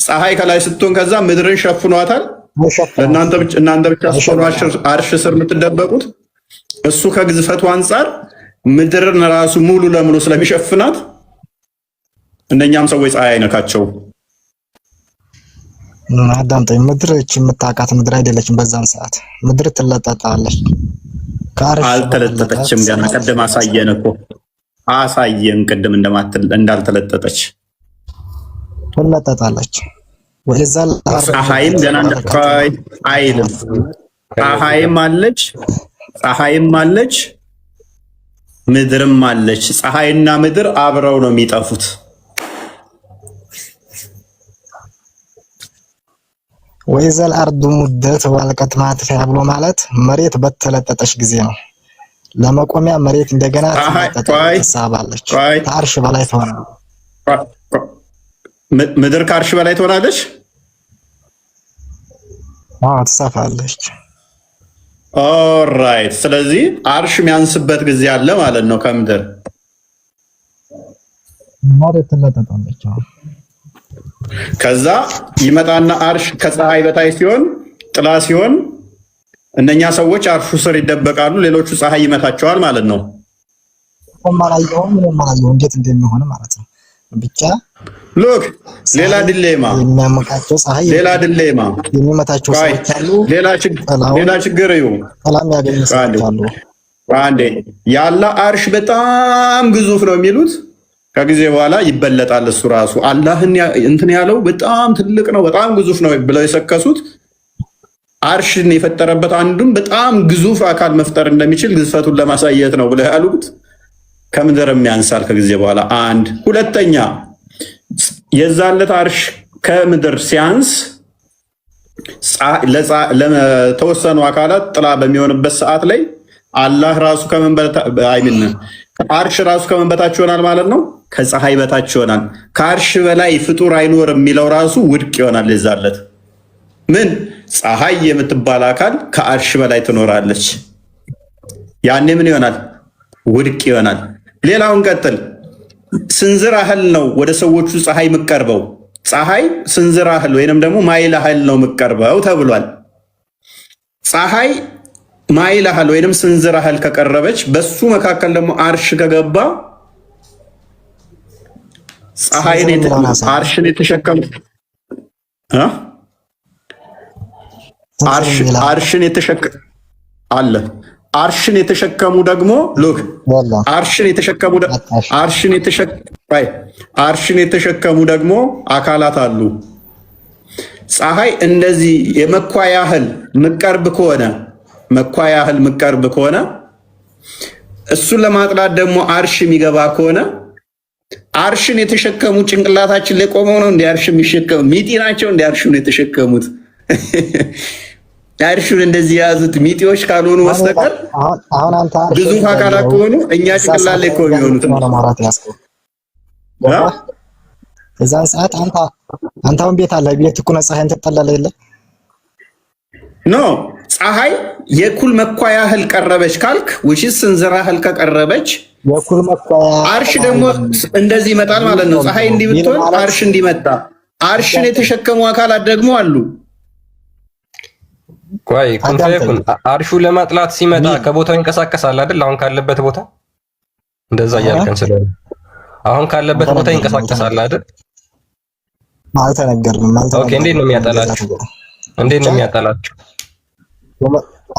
ፀሐይ ከላይ ስትሆን ከዛ ምድርን ሸፍኗታል። እናንተ ብቻ ስትሆኑ አርሽ ስር የምትደበቁት እሱ ከግዝፈቱ አንጻር ምድርን ራሱ ሙሉ ለሙሉ ስለሚሸፍናት እነኛም ሰዎች ፀሐይ አይነካቸው። አዳምጠኝ። ምድር እቺ የምታውቃት ምድር አይደለችም። በዛን ሰዓት ምድር ትለጠጣለች። አልተለጠጠችም። ገና ቀደም አሳየን እኮ አሳየን ቅድም እንዳልተለጠጠች ትለጠጣለች። ወይዛል ፀሐይም ገና አይልም። ፀሐይም አለች ምድርም አለች። ፀሐይና ምድር አብረው ነው የሚጠፉት። ወይዘል አርዱ ሙደት ወልቀት ማጥፊያ ብሎ ማለት መሬት በተለጠጠች ጊዜ ነው። ለመቆሚያ መሬት እንደገና ትሳባለች። ከአርሽ በላይ ትሆናለች። ምድር ከአርሽ በላይ ትሆናለች። ትሰፋለች። ኦልራይት። ስለዚህ አርሽ የሚያንስበት ጊዜ አለ ማለት ነው። ከምድር መሬት ትለጠጣለች። ከዛ ይመጣና አርሽ ከፀሐይ በታይ ሲሆን ጥላ ሲሆን እነኛ ሰዎች አርሹ ስር ይደበቃሉ፣ ሌሎቹ ፀሐይ ይመታቸዋል ማለት ነው። ማላየውም እንዴት እንደሚሆን ማለት ነው። ብቻ ሉክ ሌላ ድሌማ የሚያመካቸው ፀሐይ ሌላ ድሌማ የሚመታቸው ሰዎች አሉ። ሌላ ችግር እዩ ሰላም ያገኙ ሰዎች አሉ። አንዴ ያለ አርሽ በጣም ግዙፍ ነው የሚሉት ከጊዜ በኋላ ይበለጣል። እሱ ራሱ አላህን እንትን ያለው በጣም ትልቅ ነው በጣም ግዙፍ ነው ብለው የሰከሱት አርሽን የፈጠረበት አንዱም በጣም ግዙፍ አካል መፍጠር እንደሚችል ግዝፈቱን ለማሳየት ነው ብለው ያሉት ከምድርም ያንሳል ከጊዜ በኋላ። አንድ ሁለተኛ የዛለት አርሽ ከምድር ሲያንስ ለተወሰኑ አካላት ጥላ በሚሆንበት ሰዓት ላይ አላህ ራሱ አርሽ ራሱ ከምን በታች ይሆናል ማለት ነው? ከፀሐይ በታች ይሆናል። ከአርሽ በላይ ፍጡር አይኖርም የሚለው ራሱ ውድቅ ይሆናል። የዛለት ምን ፀሐይ የምትባል አካል ከአርሽ በላይ ትኖራለች። ያኔ ምን ይሆናል? ውድቅ ይሆናል። ሌላውን ቀጥል። ስንዝር ያህል ነው ወደ ሰዎቹ ፀሐይ የምቀርበው። ፀሐይ ስንዝር ያህል ወይንም ደግሞ ማይል ያህል ነው የምቀርበው ተብሏል። ፀሐይ ማይል ያህል ወይንም ስንዝር ያህል ከቀረበች በሱ መካከል ደግሞ አርሽ ከገባ አርሽን የተሸከሙ አርሽን የተሸከሙ ደግሞ አርሽን የተሸከሙ ደግሞ አካላት አሉ። ፀሐይ እንደዚህ የመኳያ ያህል ምቀርብ ከሆነ እሱን ለማጥላት ደግሞ አርሽ የሚገባ ከሆነ አርሽን የተሸከሙ ጭንቅላታችን ላይ ቆመው ነው እንደ አርሽ የሚሸከሙ ሚጢ ናቸው እንደ አርሹን የተሸከሙት። አርሹን እንደዚህ የያዙት ሚጢዎች ካልሆኑ በስተቀር ግዙፍ አካላት ከሆኑ እኛ ጭንቅላት ላይ እኮ የሚሆኑት እዛን ሰዓት አንተ አሁን ቤት አለ ቤት እኮ ነው ፀሐይን ትጠላለህ የለ ኖ ፀሐይ የኩል መኳያ ያህል ቀረበች ካልክ ውሽስ ስንዝራ ያህል ከቀረበች የኩል መኳያ አርሽ ደግሞ እንደዚህ ይመጣል ማለት ነው። ፀሐይ እንዲህ ብትሆን አርሽ እንዲመጣ አርሽን የተሸከሙ አካላት ደግሞ አሉ። ቆይ አርሹ ለማጥላት ሲመጣ ከቦታው ይንቀሳቀሳል አይደል? አሁን ካለበት ቦታ እንደዛ እያልከን ስለሆነ አሁን ካለበት ቦታ ይንቀሳቀሳል አይደል? አልተነገርንም። ኦኬ እንዴት ነው የሚያጠላችሁ?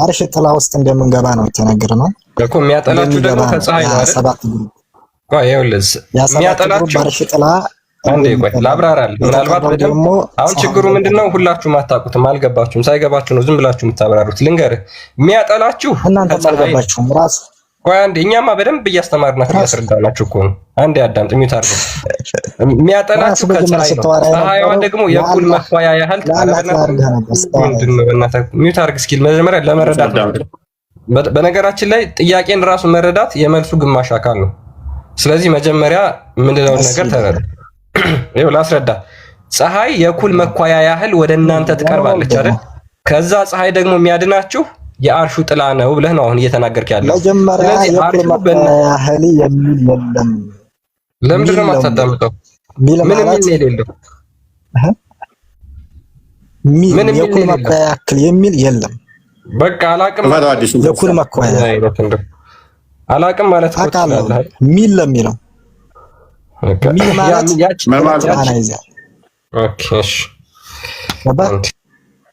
አርሽ ጥላ ውስጥ እንደምንገባ ነው የተነገረው እኮ። የሚያጠላችሁ ደግሞ ከፀሐይ ነው አይደል? ቆይ ይኸውልህ የሚያጠላችሁ አርሽ ጥላ አንዴ ቆይ ላብራራል። ምናልባት በደምብ አሁን ችግሩ ምንድነው ሁላችሁም አታውቁትም፣ አልገባችሁም። ሳይገባችሁ ነው ዝም ብላችሁ የምታብራሩት። ልንገርህ የሚያጠላችሁ እናንተ አልገባችሁም ራሱ። ቆይ አንዴ እኛማ በደንብ እያስተማርናችሁ እያስረዳናችሁ እኮ ነው። አንዴ አዳምጥ። ሚውት አድርገው። የሚያጠላችሁ ከፀሐይ ነው። ፀሐይዋ ደግሞ የኩል መኳያ ያህል ምንድነው? በእናትህ ሚውት አድርግ እስኪ መጀመሪያ ለመረዳት ነው። በነገራችን ላይ ጥያቄን ራሱ መረዳት የመልሱ ግማሽ አካል ነው። ስለዚህ መጀመሪያ ምንድነው ነገር ተረዳ። ይኸው ላስረዳ። ፀሐይ የኩል መኳያ ያህል ወደ እናንተ ትቀርባለች አይደል? ከዛ ፀሐይ ደግሞ የሚያድናችሁ የአርሹ ጥላ ነው ብለህ ነው አሁን እየተናገርክ ያለው። መጀመሪያ የኩል መኳያ ያህል የሚል የለም። ለምንድን ነው የማታዳምጠው? ምንም የሌለው ምንም የኩል መኳያ ያክል የሚል የለም። በቃ አላቅም። የኩል መኳያ አላቅም ማለት ነው ሚል ለሚለው ሚል ማለት ኦኬ እሺ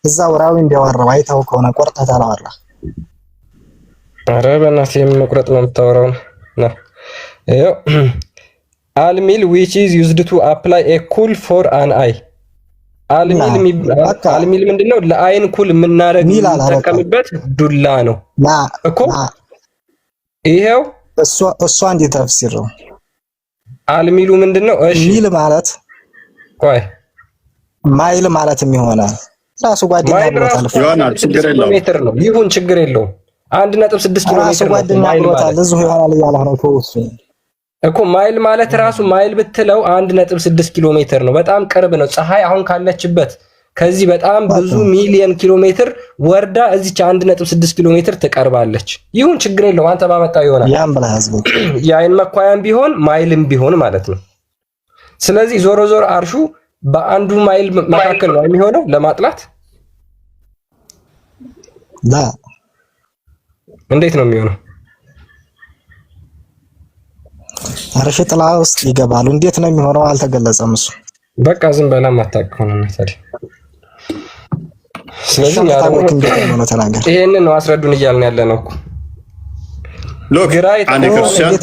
እዛው ራዊ እንዲያወራው አይተው ከሆነ ቆርጠህ አላወራ። ኧረ በእናትህ የምንቆረጥ ነው የምታወራው ነው። ይኸው አልሚል which is used to apply a cool for an eye። አልሚል ምንድነው? ለአይን ኩል የምንጠቀምበት ዱላ ነው እኮ። ይሄው እሷ እንዴት ተፍሲር ነው አልሚሉ ምንድነው? እሺ ሚል ማለት ቆይ ማይል ማለት የሚሆነ ራሱ ጓደኛ ብሎታል። ይሆናል ችግር የለውም ነው ይሁን ችግር የለውም። 1.6 ኪሎ ሜትር ጓደኛ ብሎታል። እዚሁ ይሆናል እያለህ ነው ተወሱ እኮ። ማይል ማለት ራሱ ማይል ብትለው 1.6 ኪሎ ሜትር ነው። በጣም ቅርብ ነው። ፀሐይ አሁን ካለችበት ከዚህ በጣም ብዙ ሚሊዮን ኪሎ ሜትር ወርዳ እዚች 1.6 ኪሎ ሜትር ትቀርባለች። ይሁን ችግር የለውም። አንተ ባመጣው ይሆናል። ያን ብለህ ህዝብ የአይን መኳያም ቢሆን ማይልም ቢሆን ማለት ነው። ስለዚህ ዞሮ ዞሮ አርሹ በአንዱ ማይል መካከል ነው የሚሆነው ለማጥላት። ላ እንዴት ነው የሚሆነው? አርሽ ጥላ ውስጥ ይገባሉ። እንዴት ነው የሚሆነው? አልተገለጸም እሱ። በቃ ዝም በላ ማታውቅ ሆነ ታዲያ። ስለዚህ ይሄንን ነው አስረዱን እያልን ያለ ነው እኮ። ሎክ አንድ ክርስቲያን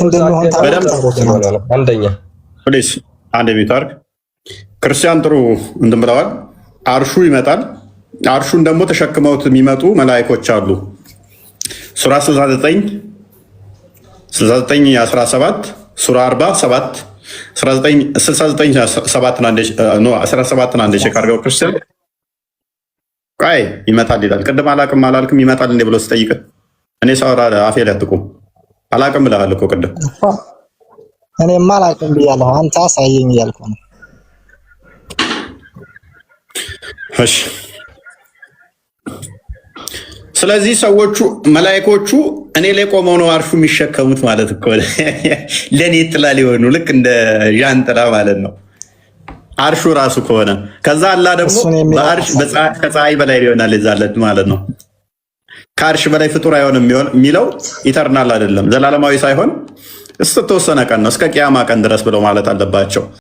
አንደኛ ፕሊስ አንድ ቢታርክ ክርስቲያን ጥሩ እንትን ብለዋል። አርሹ ይመጣል። አርሹን ደግሞ ተሸክመውት የሚመጡ መላእክቶች አሉ። ሱራ 69 17 ሱራ 47 17 አንዴ ቼክ አድርገው ክርስቲያን ቃይ ይመጣል ይላል። ቅድም አላልክም ይመጣል እንዴ ብሎ ሲጠይቅ እኔ ሳወራ አፌ ላይ አትቁም አላቅም ብለሃል እኮ ቅድም። እኔማ አላቅም ብያለሁ። አንተ አሳየኝ እያልኩ ነው። እሺ ስለዚህ ሰዎቹ መላእክቶቹ እኔ ላይ ቆመው ነው አርሹ የሚሸከሙት ማለት እኮ ለኔ ጥላ ሊሆኑ ልክ እንደ ዣንጥላ ማለት ነው አርሹ ራሱ ከሆነ ከዛ አላ ደግሞ በአርሽ ከፀሐይ በላይ ሊሆናል ይዛለት ማለት ነው። ከአርሽ በላይ ፍጡር አይሆንም የሚለው ኢተርናል አይደለም ዘላለማዊ ሳይሆን እስከ ተወሰነ ቀን ነው እስከ ቂያማ ቀን ድረስ ብለው ማለት አለባቸው።